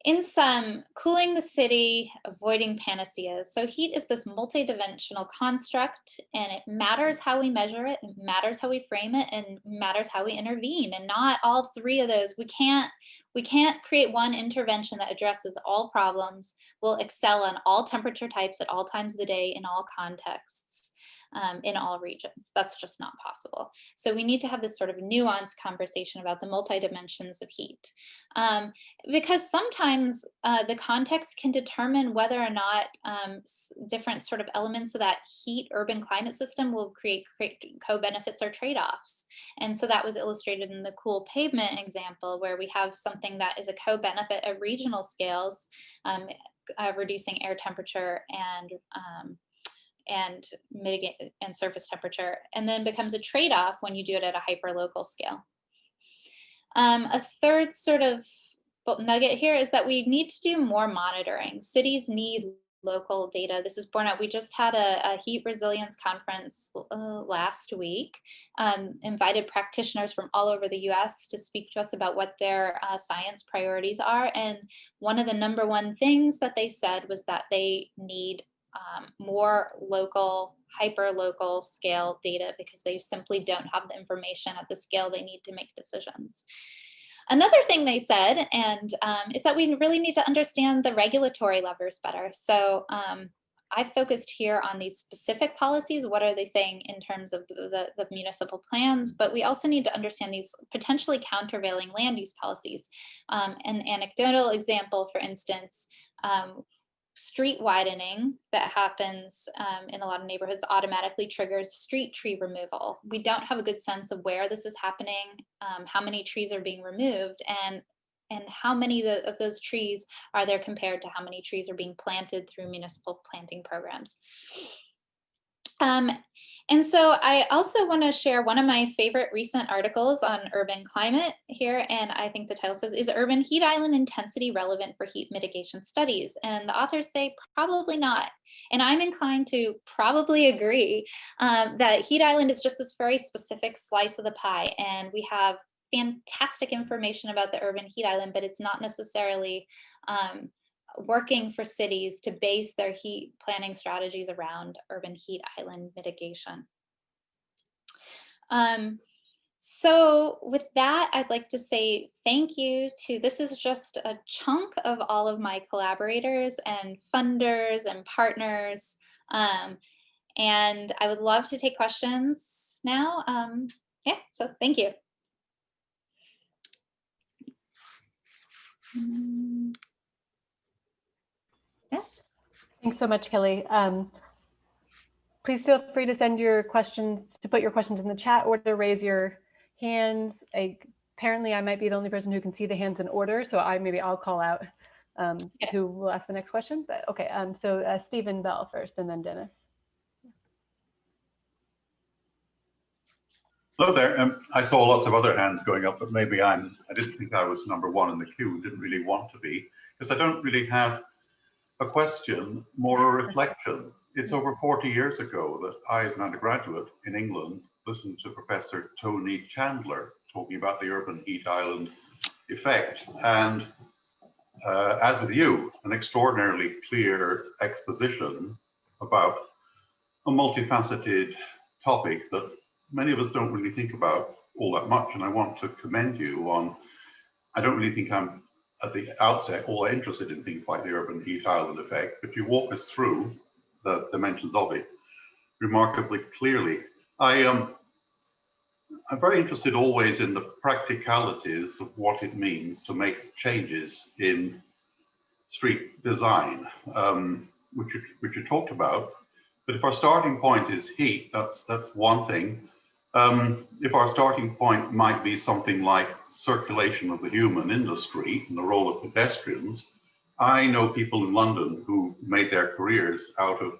Speaker 2: in sum, cooling the city, avoiding panaceas. So heat is this multidimensional construct, and it matters how we measure it, it matters how we frame it, and matters how we intervene. And not all three of those. We can't create one intervention that addresses all problems, will excel on all temperature types at all times of the day in all contexts. In all regions. That's just not possible. So we need to have this sort of nuanced conversation about the multi-dimensions of heat. Because sometimes the context can determine whether or not different sort of elements of that heat urban climate system will create co-benefits or trade-offs. And so that was illustrated in the cool pavement example, where we have something that is a co-benefit at regional scales, reducing air temperature mitigate and surface temperature, and then becomes a trade-off when you do it at a hyperlocal scale. A third sort of nugget here is that we need to do more monitoring. Cities need local data. This is borne out. We just had a heat resilience conference last week, invited practitioners from all over the US to speak to us about what their science priorities are. And one of the #1 things that they said was that they need more local, hyper-local scale data because they simply don't have the information at the scale they need to make decisions. Another thing they said, and is that we really need to understand the regulatory levers better. So I focused here on these specific policies. What are they saying in terms of the municipal plans? But we also need to understand these potentially countervailing land use policies. An anecdotal example, for instance, street widening that happens in a lot of neighborhoods automatically triggers street tree removal. We don't have a good sense of where this is happening, how many trees are being removed, and how many of those trees are there compared to how many trees are being planted through municipal planting programs. And so I also want to share one of my favorite recent articles on urban climate here. And I think the title says, "Is urban heat island intensity relevant for heat mitigation studies?" And the authors say probably not. And I'm inclined to probably agree that heat island is just this very specific slice of the pie. And we have fantastic information about the urban heat island, but it's not necessarily working for cities to base their heat planning strategies around urban heat island mitigation. So with that, I'd like to say thank you to, this is just a chunk of all of my collaborators and funders and partners. And I would love to take questions now. Yeah, so thank you.
Speaker 3: Yeah. Thanks so much, Kelly. Please feel free to send your questions, to put your questions in the chat or to raise your hands. Apparently, I might be the only person who can see the hands in order, so maybe I'll call out who will ask the next question. But okay, so Stephen Bell first, and then Dennis.
Speaker 4: Hello there. I saw lots of other hands going up, but maybe I didn't think I was #1 in the queue. Didn't really want to be, because I don't really have a question, more a reflection. It's over 40 years ago that I, as an undergraduate in England, listened to Professor Tony Chandler talking about the urban heat island effect. And as with you, an extraordinarily clear exposition about a multifaceted topic that many of us don't really think about all that much. And I want to commend you on, I don't really think I'm at the outset all interested in things like the urban heat island effect, but you walk us through the dimensions of it remarkably clearly. I'm very interested always in the practicalities of what it means to make changes in street design, which you talked about. But if our starting point is heat, that's one thing. If our starting point might be something like circulation of the human in the street and the role of pedestrians, I know people in London who made their careers out of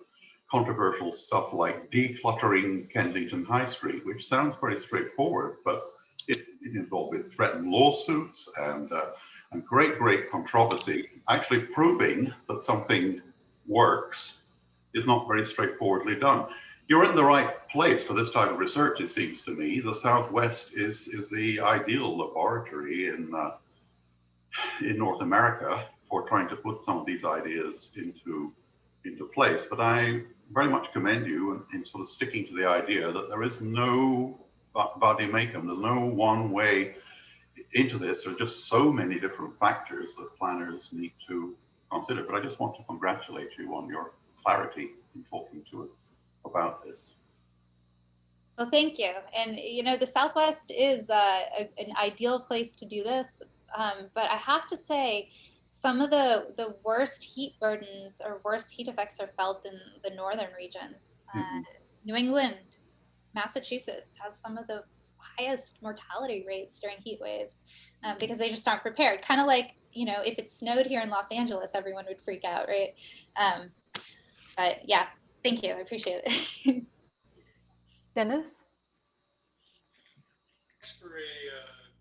Speaker 4: controversial stuff like decluttering Kensington High Street, which sounds very straightforward, but it involved with threatened lawsuits and great controversy. Actually proving that something works is not very straightforwardly done. You're in the right place for this type of research, it seems to me. The Southwest is the ideal laboratory in North America for trying to put some of these ideas into place. But I very much commend you in sort of sticking to the idea that there is no vade-mecum, there's no one way into this. There are just so many different factors that planners need to consider. But I just want to congratulate you on your clarity in talking to us about this.
Speaker 2: Well, thank you. And you know, the Southwest is an ideal place to do this, but I have to say, some of the worst heat burdens or worst heat effects are felt in the northern regions. New England, Massachusetts has some of the highest mortality rates during heat waves because they just aren't prepared. Kind of like, you know, if it snowed here in Los Angeles, everyone would freak out, right? But yeah, Thank you, I appreciate it.
Speaker 3: Dennis?
Speaker 5: Thanks for a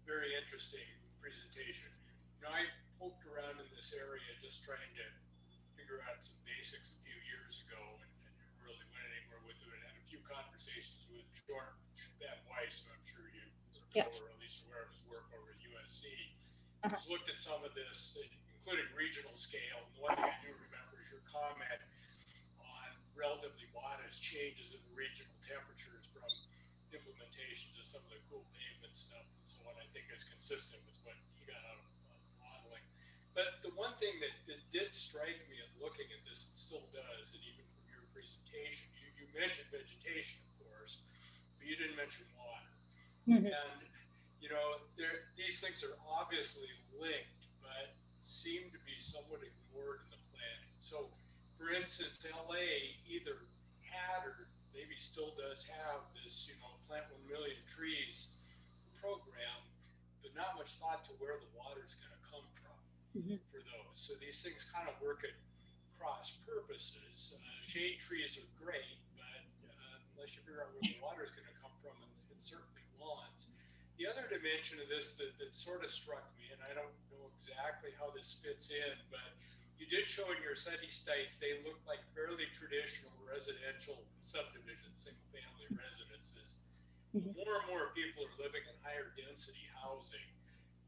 Speaker 5: very interesting presentation. You know, I poked around in this area just trying to figure out some basics a few years ago and didn't really went anywhere with it. I had a few conversations with Jordan Weiss, who I'm sure you know, or at least aware of his work over at USC. He's looked at some of this, including regional scale. And the one thing I do remember is your comment on relatively modest changes in the regional temperatures from implementations of some of the cool pavement stuff and so on. I think it's consistent with what you got out of modeling. But the one thing that did strike me in looking at this, and still does, and even from your presentation, you mentioned vegetation, of course, but you didn't mention water. Mm-hmm. And you know, these things are obviously linked, but seem to be somewhat ignored in the planning. So, for instance, LA either had or maybe still does have this, you know, plant 1 million trees program, but not much thought to where the water is going to come from for those. So these things kind of work at cross purposes. Shade trees are great, but unless you figure out where the water is going to come from, and certainly lawns. The other dimension of this that sort of struck me, and I don't know exactly how this fits in, but you did show in your study sites, they look like fairly traditional residential subdivisions, single-family residences. More and more people are living in higher density housing.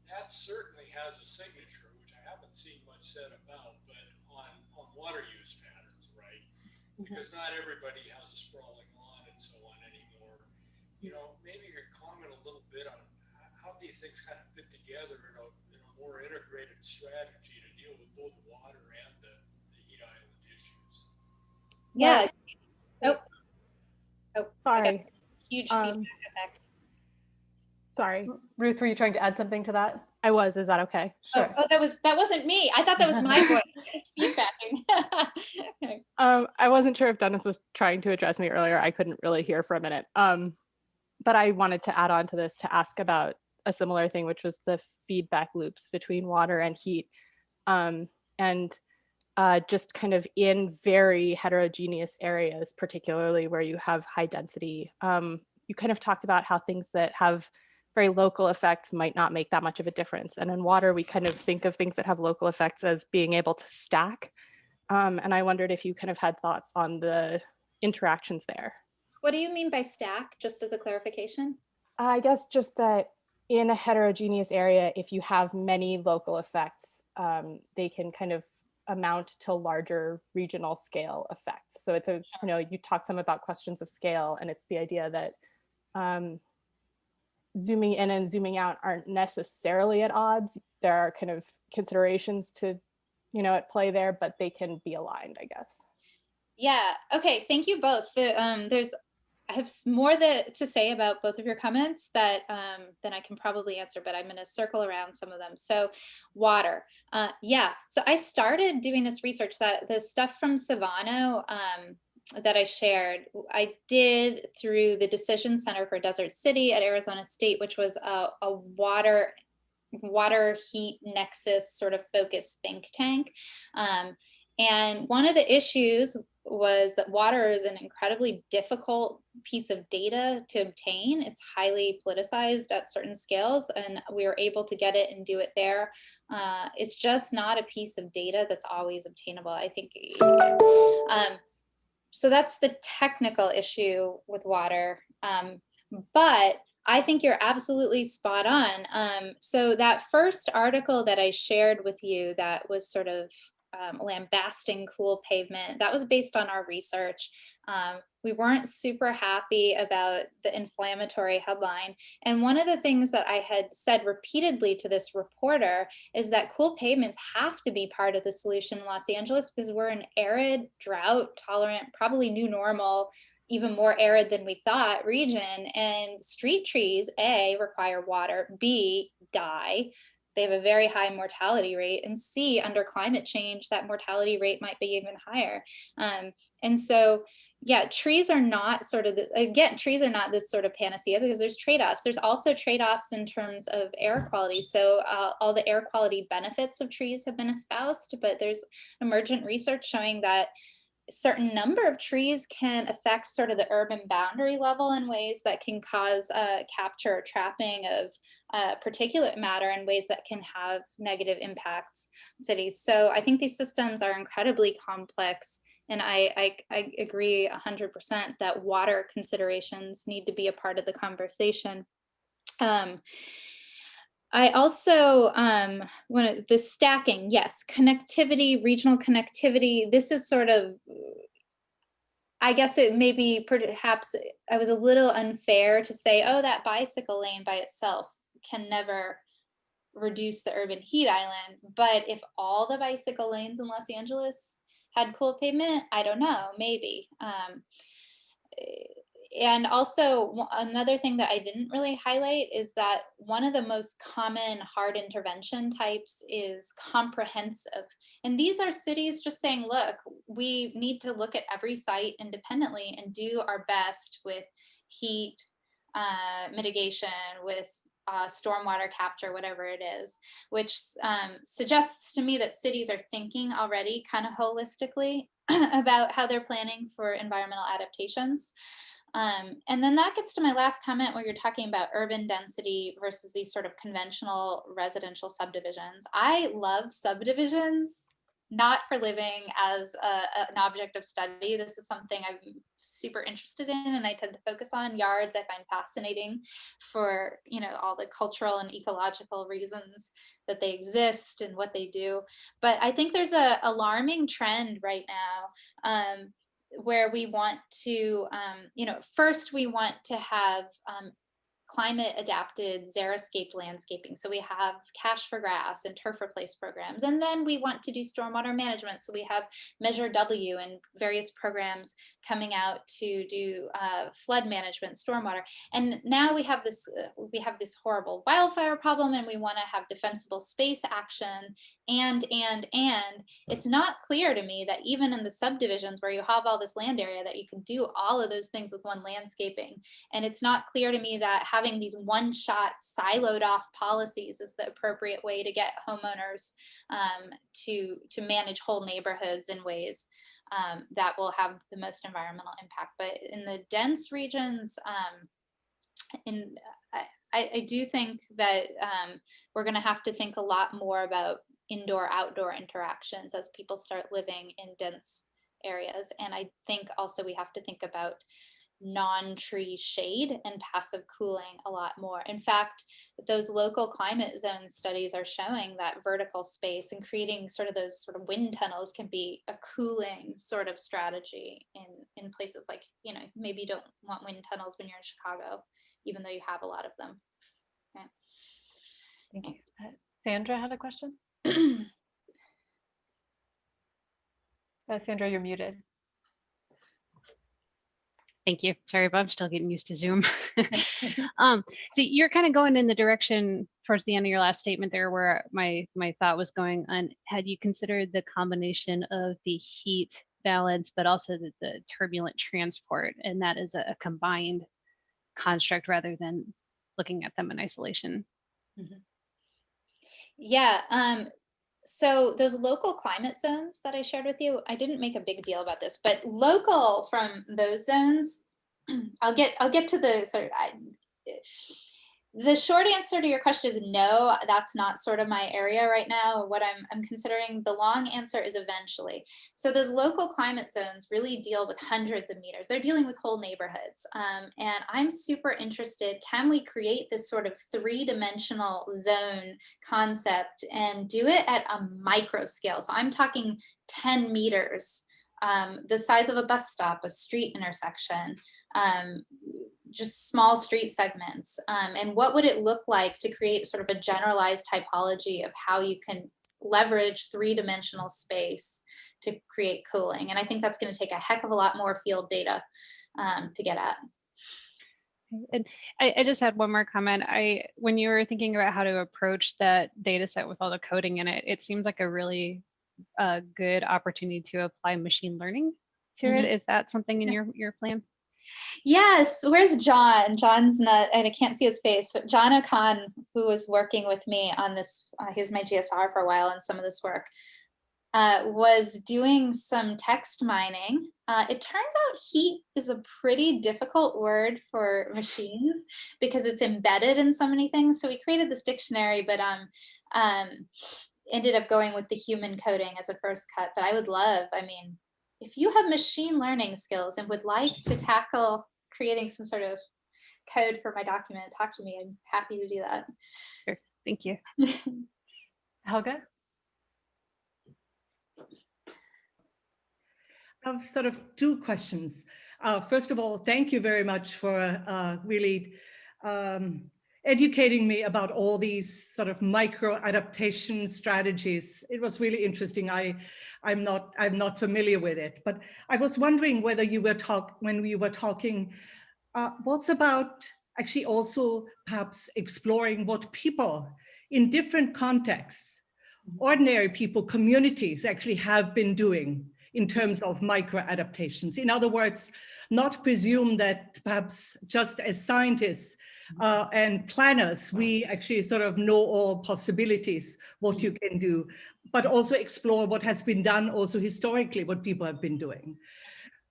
Speaker 5: That certainly has a signature, which I haven't seen much said about, but on water use patterns, right? Because not everybody has a sprawling lawn and so on anymore. You know, maybe you could comment a little bit on how these things kind of fit together in a more integrated strategy to deal with both water and the heat island issues.
Speaker 2: Yeah.
Speaker 3: Sorry.
Speaker 2: Huge feedback effect.
Speaker 3: Sorry. Ruth, were you trying to add something to that?
Speaker 6: I was. Is that okay?
Speaker 2: Sure. Oh, that wasn't me. I thought that was my voice feedbacking.
Speaker 6: I wasn't sure if Dennis was trying to address me earlier. I couldn't really hear for a minute. But I wanted to add on to this to ask about a similar thing, which was the feedback loops between water and heat. Just kind of in very heterogeneous areas, particularly where you have high density. You kind of talked about how things that have very local effects might not make that much of a difference. And in water, we kind of think of things that have local effects as being able to stack. And I wondered if you kind of had thoughts on the interactions there.
Speaker 2: What do you mean by stack, just as a clarification?
Speaker 6: I guess just that in a heterogeneous area, if you have many local effects, they can kind of amount to larger regional scale effects. So it's a, you know, you talked some about questions of scale, and it's the idea that zooming in and zooming out aren't necessarily at odds. There are kind of considerations to, you know, at play there, but they can be aligned, I guess.
Speaker 2: Yeah, okay, thank you both. I have more to say about both of your comments that than I can probably answer, but I'm going to circle around some of them. So water, yeah. So I started doing this research, that the stuff from Savano that I shared, I did through the Decision Center for Desert City at Arizona State, which was a water heat nexus sort of focused think tank. And one of the issues was that water is an incredibly difficult piece of data to obtain. It's highly politicized at certain scales, and we were able to get it and do it there. It's just not a piece of data that's always obtainable, I think. So that's the technical issue with water. But I think you're absolutely spot on. So that first article that I shared with you that was sort of lambasting cool pavement, that was based on our research. We weren't super happy about the inflammatory headline. And one of the things that I had said repeatedly to this reporter is that cool pavements have to be part of the solution in Los Angeles, because we're an arid, drought tolerant, probably new normal, even more arid than we thought region. And street trees, A, require water, B, die. They have a very high mortality rate, and C, under climate change, that mortality rate might be even higher. And so, yeah, trees are not sort of, trees are not this sort of panacea, because there's trade-offs. There's also trade-offs in terms of air quality. So all the air quality benefits of trees have been espoused, but there's emergent research showing that certain number of trees can affect sort of the urban boundary level in ways that can cause capture or trapping of particulate matter in ways that can have negative impacts on cities. So I think these systems are incredibly complex, and I agree 100% that water considerations need to be a part of the conversation. I also want the stacking, yes, connectivity, regional connectivity. This is sort of, I guess it may be perhaps I was a little unfair to say, oh, that bicycle lane by itself can never reduce the urban heat island. But if all the bicycle lanes in Los Angeles had cool pavement, I don't know, maybe. And also another thing that I didn't really highlight is that one of the most common hard intervention types is comprehensive. And these are cities just saying, look, we need to look at every site independently and do our best with heat mitigation, with stormwater capture, whatever it is, which suggests to me that cities are thinking already kind of holistically about how they're planning for environmental adaptations. And then that gets to my last comment where you're talking about urban density versus these sort of conventional residential subdivisions. I love subdivisions, not for living as an object of study. This is something I'm super interested in, and I tend to focus on. Yards I find fascinating for, you know, all the cultural and ecological reasons that they exist and what they do. But I think there's a alarming trend right now where we want to, you know, first we want to have climate adapted xeriscape landscaping. So we have cash for grass and turf replace programs. And then we want to do stormwater management. So we have Measure W and various programs coming out to do flood management, stormwater. And now we have this horrible wildfire problem, and we want to have defensible space action. And it's not clear to me that even in the subdivisions where you have all this land area that you can do all of those things with one landscaping. And it's not clear to me that having these one-shot siloed off policies is the appropriate way to get homeowners to manage whole neighborhoods in ways that will have the most environmental impact. But in the dense regions, I do think that we're going to have to think a lot more about indoor-outdoor interactions as people start living in dense areas. And I think also we have to think about non-tree shade and passive cooling a lot more. In fact, those local climate zone studies are showing that vertical space and creating sort of those sort of wind tunnels can be a cooling sort of strategy in places like, you know, maybe you don't want wind tunnels when you're in Chicago, even though you have a lot of them. Right.
Speaker 3: Thank you. Sandra had a question. Sandra, you're muted.
Speaker 7: Thank you. Sorry, but I'm still getting used to Zoom. So you're kind of going in the direction towards the end of your last statement there where my thought was going on. Had you considered the combination of the heat balance, but also the turbulent transport, and that is a combined construct rather than looking at them in isolation?
Speaker 2: Mm-hmm. Yeah. So those local climate zones that I shared with you, I didn't make a big deal about this, but local from those zones, I'll get to the sort of, the short answer to your question is no, that's not sort of my area right now, what I'm considering. The long answer is eventually. So those local climate zones really deal with hundreds of meters. They're dealing with whole neighborhoods. And I'm super interested, can we create this sort of three-dimensional zone concept and do it at a micro scale? So I'm talking 10 meters, the size of a bus stop, a street intersection, just small street segments. And what would it look like to create sort of a generalized typology of how you can leverage three-dimensional space to create cooling? And I think that's going to take a heck of a lot more field data to get at.
Speaker 7: And I just had one more comment. When you were thinking about how to approach that data set with all the coding in it, it seems like a really good opportunity to apply machine learning to it. Is that something in your plan?
Speaker 2: Yes. Where's John? John's not, and I can't see his face. But John O'Con, who was working with me on this, he was my GSR for a while on some of this work. was doing some text mining. It turns out heat is a pretty difficult word for machines because it's embedded in so many things. So we created this dictionary, but ended up going with the human coding as a first cut. But I would love, I mean, if you have machine learning skills and would like to tackle creating some sort of code for my document, talk to me. I'm happy to do that.
Speaker 7: Sure. Thank you.
Speaker 3: Helga?
Speaker 8: I have sort of two questions. First of all, thank you very much for really educating me about all these sort of micro adaptation strategies. It was really interesting. I'm not familiar with it, but I was wondering whether you were when we were talking, what's about actually also perhaps exploring what people in different contexts, ordinary people, communities actually have been doing in terms of micro adaptations. In other words, not presume that perhaps just as scientists and planners, we actually sort of know all possibilities, what you can do, but also explore what has been done also historically, what people have been doing.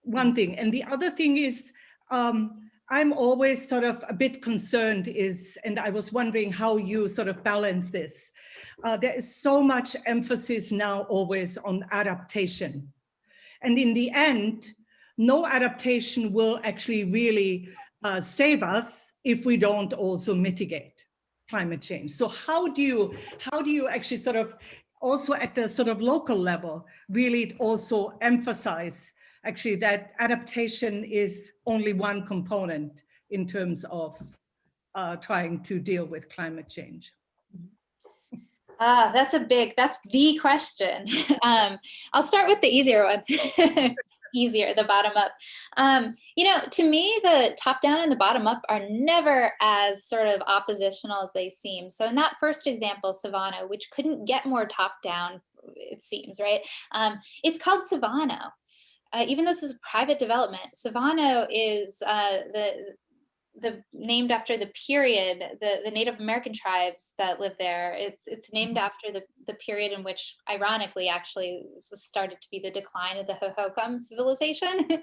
Speaker 8: One thing. And the other thing is, I'm always sort of a bit concerned and I was wondering how you sort of balance this. There is so much emphasis now always on adaptation. And in the end, no adaptation will actually really save us if we don't also mitigate climate change. So how do you actually sort of also at the sort of local level really also emphasize actually that adaptation is only one component in terms of trying to deal with climate change?
Speaker 2: That's the question. I'll start with the easier one. Easier, the bottom up. You know, to me, the top down and the bottom up are never as sort of oppositional as they seem. So in that first example, Savano, which couldn't get more top down, it seems, right? It's called Savano. Even though this is a private development, Savano is the named after the period, the Native American tribes that live there. It's named after the period in which, ironically, actually started to be the decline of the Hohokam civilization.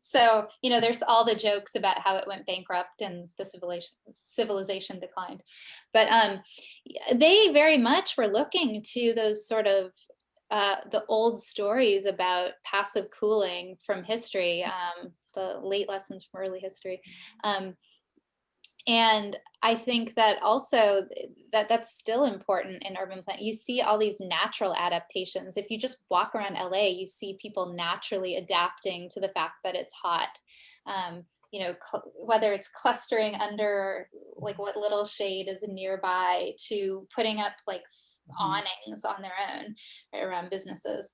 Speaker 2: So, you know, there's all the jokes about how it went bankrupt and the civilization declined. But they very much were looking to those sort of the old stories about passive cooling from history, the late lessons from early history. And I think that also that's still important in urban planning. You see all these natural adaptations. If you just walk around LA, you see people naturally adapting to the fact that it's hot. You know, whether it's clustering under like what little shade is nearby to putting up like awnings on their own right, around businesses.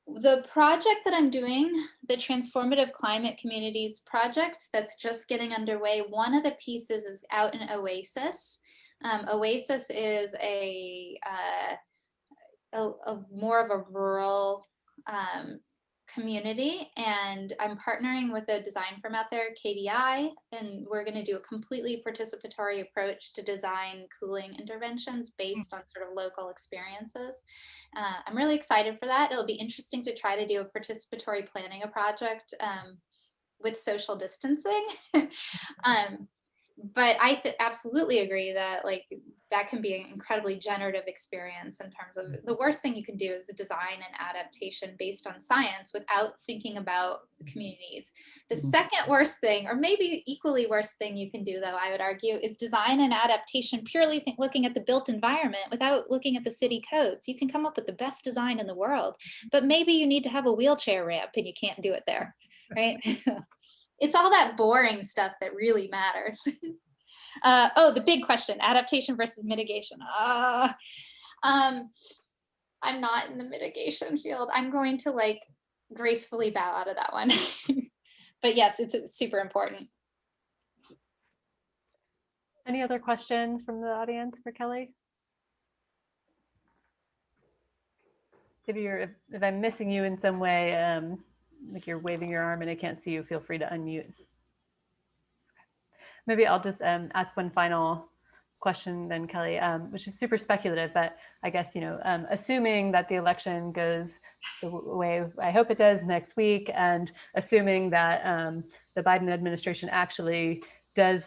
Speaker 2: The project that I'm doing, the Transformative Climate Communities project that's just getting underway, one of the pieces is out in Oasis. Oasis is a more of a rural community, and I'm partnering with a design firm out there, KDI, and we're going to do a completely participatory approach to design cooling interventions based on sort of local experiences. I'm really excited for that. It'll be interesting to try to do a participatory planning a project with social distancing. But I absolutely agree that like that can be an incredibly generative experience in terms of the worst thing you can do is design an adaptation based on science without thinking about the community needs. The second worst thing, or maybe equally worst thing you can do, though, I would argue, is design an adaptation purely looking at the built environment without looking at the city codes. You can come up with the best design in the world, but maybe you need to have a wheelchair ramp and you can't do it there, right? It's all that boring stuff that really matters. Oh, the big question, adaptation versus mitigation. I'm not in the mitigation field. I'm going to like gracefully bow out of that one. But yes, it's super important.
Speaker 3: Any other questions from the audience for Kelly? If I'm missing you in some way, like you're waving your arm and I can't see you, feel free to unmute. Maybe I'll just ask one final question then, Kelly, which is super speculative, but I guess, assuming that the election goes the way I hope it does next week, and assuming that the Biden administration actually does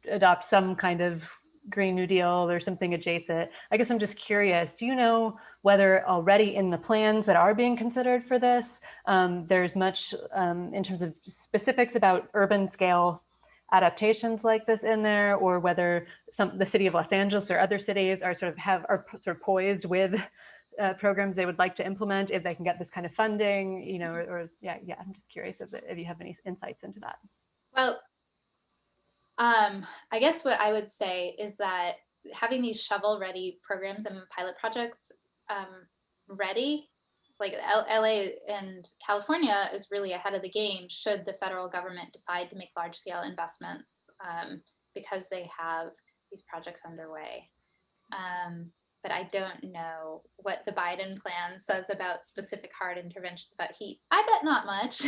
Speaker 3: adopt some kind of Green New Deal or something adjacent, I guess I'm just curious, do you know whether already in the plans that are being considered for this, there's much in terms of specifics about urban scale adaptations like this in there, or whether the city of Los Angeles or other cities are sort of poised with programs they would like to implement if they can get this kind of funding, yeah, I'm just curious if you have any insights into that.
Speaker 2: Well, I guess what I would say is that having these shovel-ready programs and pilot projects ready, like LA and California is really ahead of the game should the federal government decide to make large-scale investments because they have these projects underway. But I don't know what the Biden plan says about specific hard interventions about heat. I bet not much.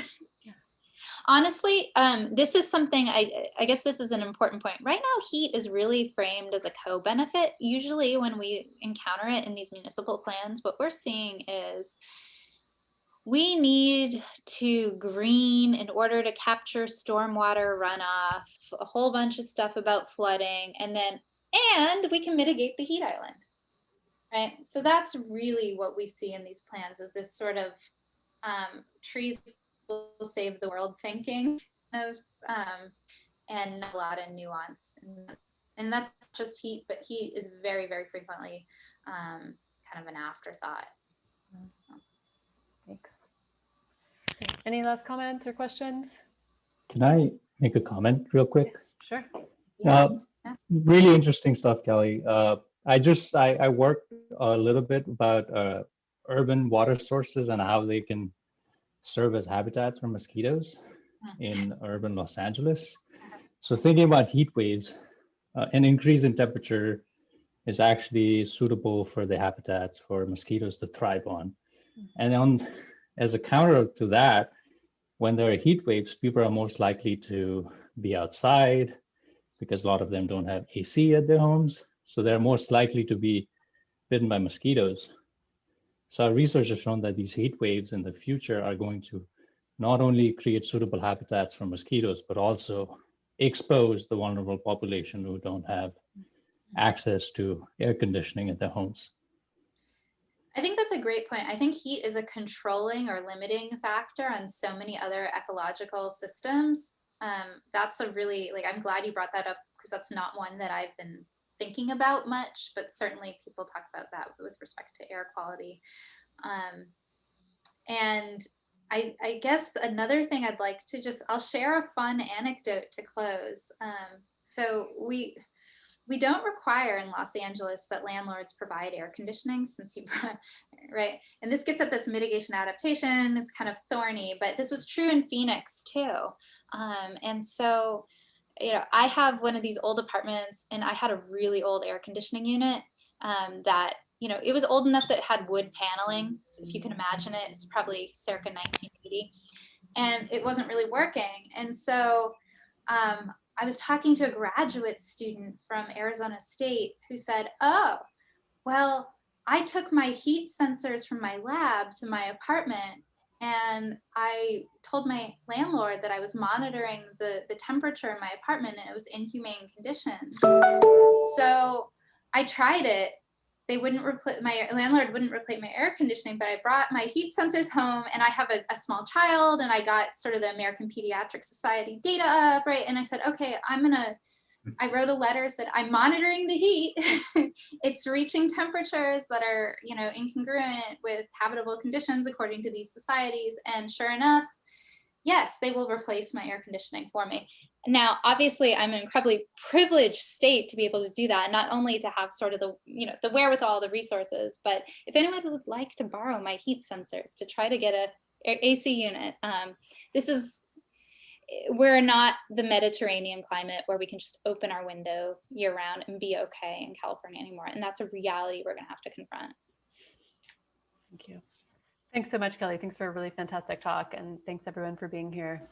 Speaker 2: Honestly, this is something, I guess this is an important point. Right now, heat is really framed as a co-benefit. Usually when we encounter it in these municipal plans, what we're seeing is we need to green in order to capture stormwater runoff, a whole bunch of stuff about flooding, and we can mitigate the heat island, right? So that's really what we see in these plans, is this sort of trees will save the world thinking of, and a lot of nuance. And that's just heat, but heat is very, very frequently kind of an afterthought.
Speaker 3: Thanks. Any last comments or questions?
Speaker 9: Can I make a comment real quick?
Speaker 3: Sure.
Speaker 2: Yeah.
Speaker 9: Really interesting stuff, Kelly. I worked a little bit about urban water sources and how they can serve as habitats for mosquitoes in urban Los Angeles. So thinking about heat waves, an increase in temperature is actually suitable for the habitats for mosquitoes to thrive on. And as a counter to that, when there are heat waves, people are most likely to be outside because a lot of them don't have AC at their homes. So they're most likely to be bitten by mosquitoes. So our research has shown that these heat waves in the future are going to not only create suitable habitats for mosquitoes, but also expose the vulnerable population who don't have access to air conditioning in their homes.
Speaker 2: I think that's a great point. I think heat is a controlling or limiting factor on so many other ecological systems. That's a really, I'm glad you brought that up, because that's not one that I've been thinking about much, but certainly people talk about that with respect to air quality. And I guess another thing I'd like to I'll share a fun anecdote to close. So we don't require in Los Angeles that landlords provide air conditioning, since you brought, right? And this gets at this mitigation adaptation. It's kind of thorny, but this was true in Phoenix too. And so, I have one of these old apartments, and I had a really old air conditioning unit that, it was old enough that it had wood paneling. So if you can imagine it, it's probably circa 1980, and it wasn't really working. And so I was talking to a graduate student from Arizona State who said, oh, well, I took my heat sensors from my lab to my apartment, and I told my landlord that I was monitoring the temperature in my apartment, and it was inhumane conditions. So I tried it. They wouldn't replace, my landlord wouldn't replace my air conditioning, but I brought my heat sensors home, and I have a small child, and I got sort of the American Pediatric Society data up, right? And I said, okay, I wrote a letter, said, I'm monitoring the heat. It's reaching temperatures that are, incongruent with habitable conditions according to these societies. And sure enough, yes, they will replace my air conditioning for me. Now, obviously, I'm an incredibly privileged state to be able to do that, not only to have sort of the wherewithal, the resources, but if anyone would like to borrow my heat sensors to try to get an AC unit, we're not the Mediterranean climate where we can just open our window year round and be okay in California anymore. And that's a reality we're going to have to confront.
Speaker 3: Thank you. Thanks so much, Kelly. Thanks for a really fantastic talk, and thanks everyone for being here.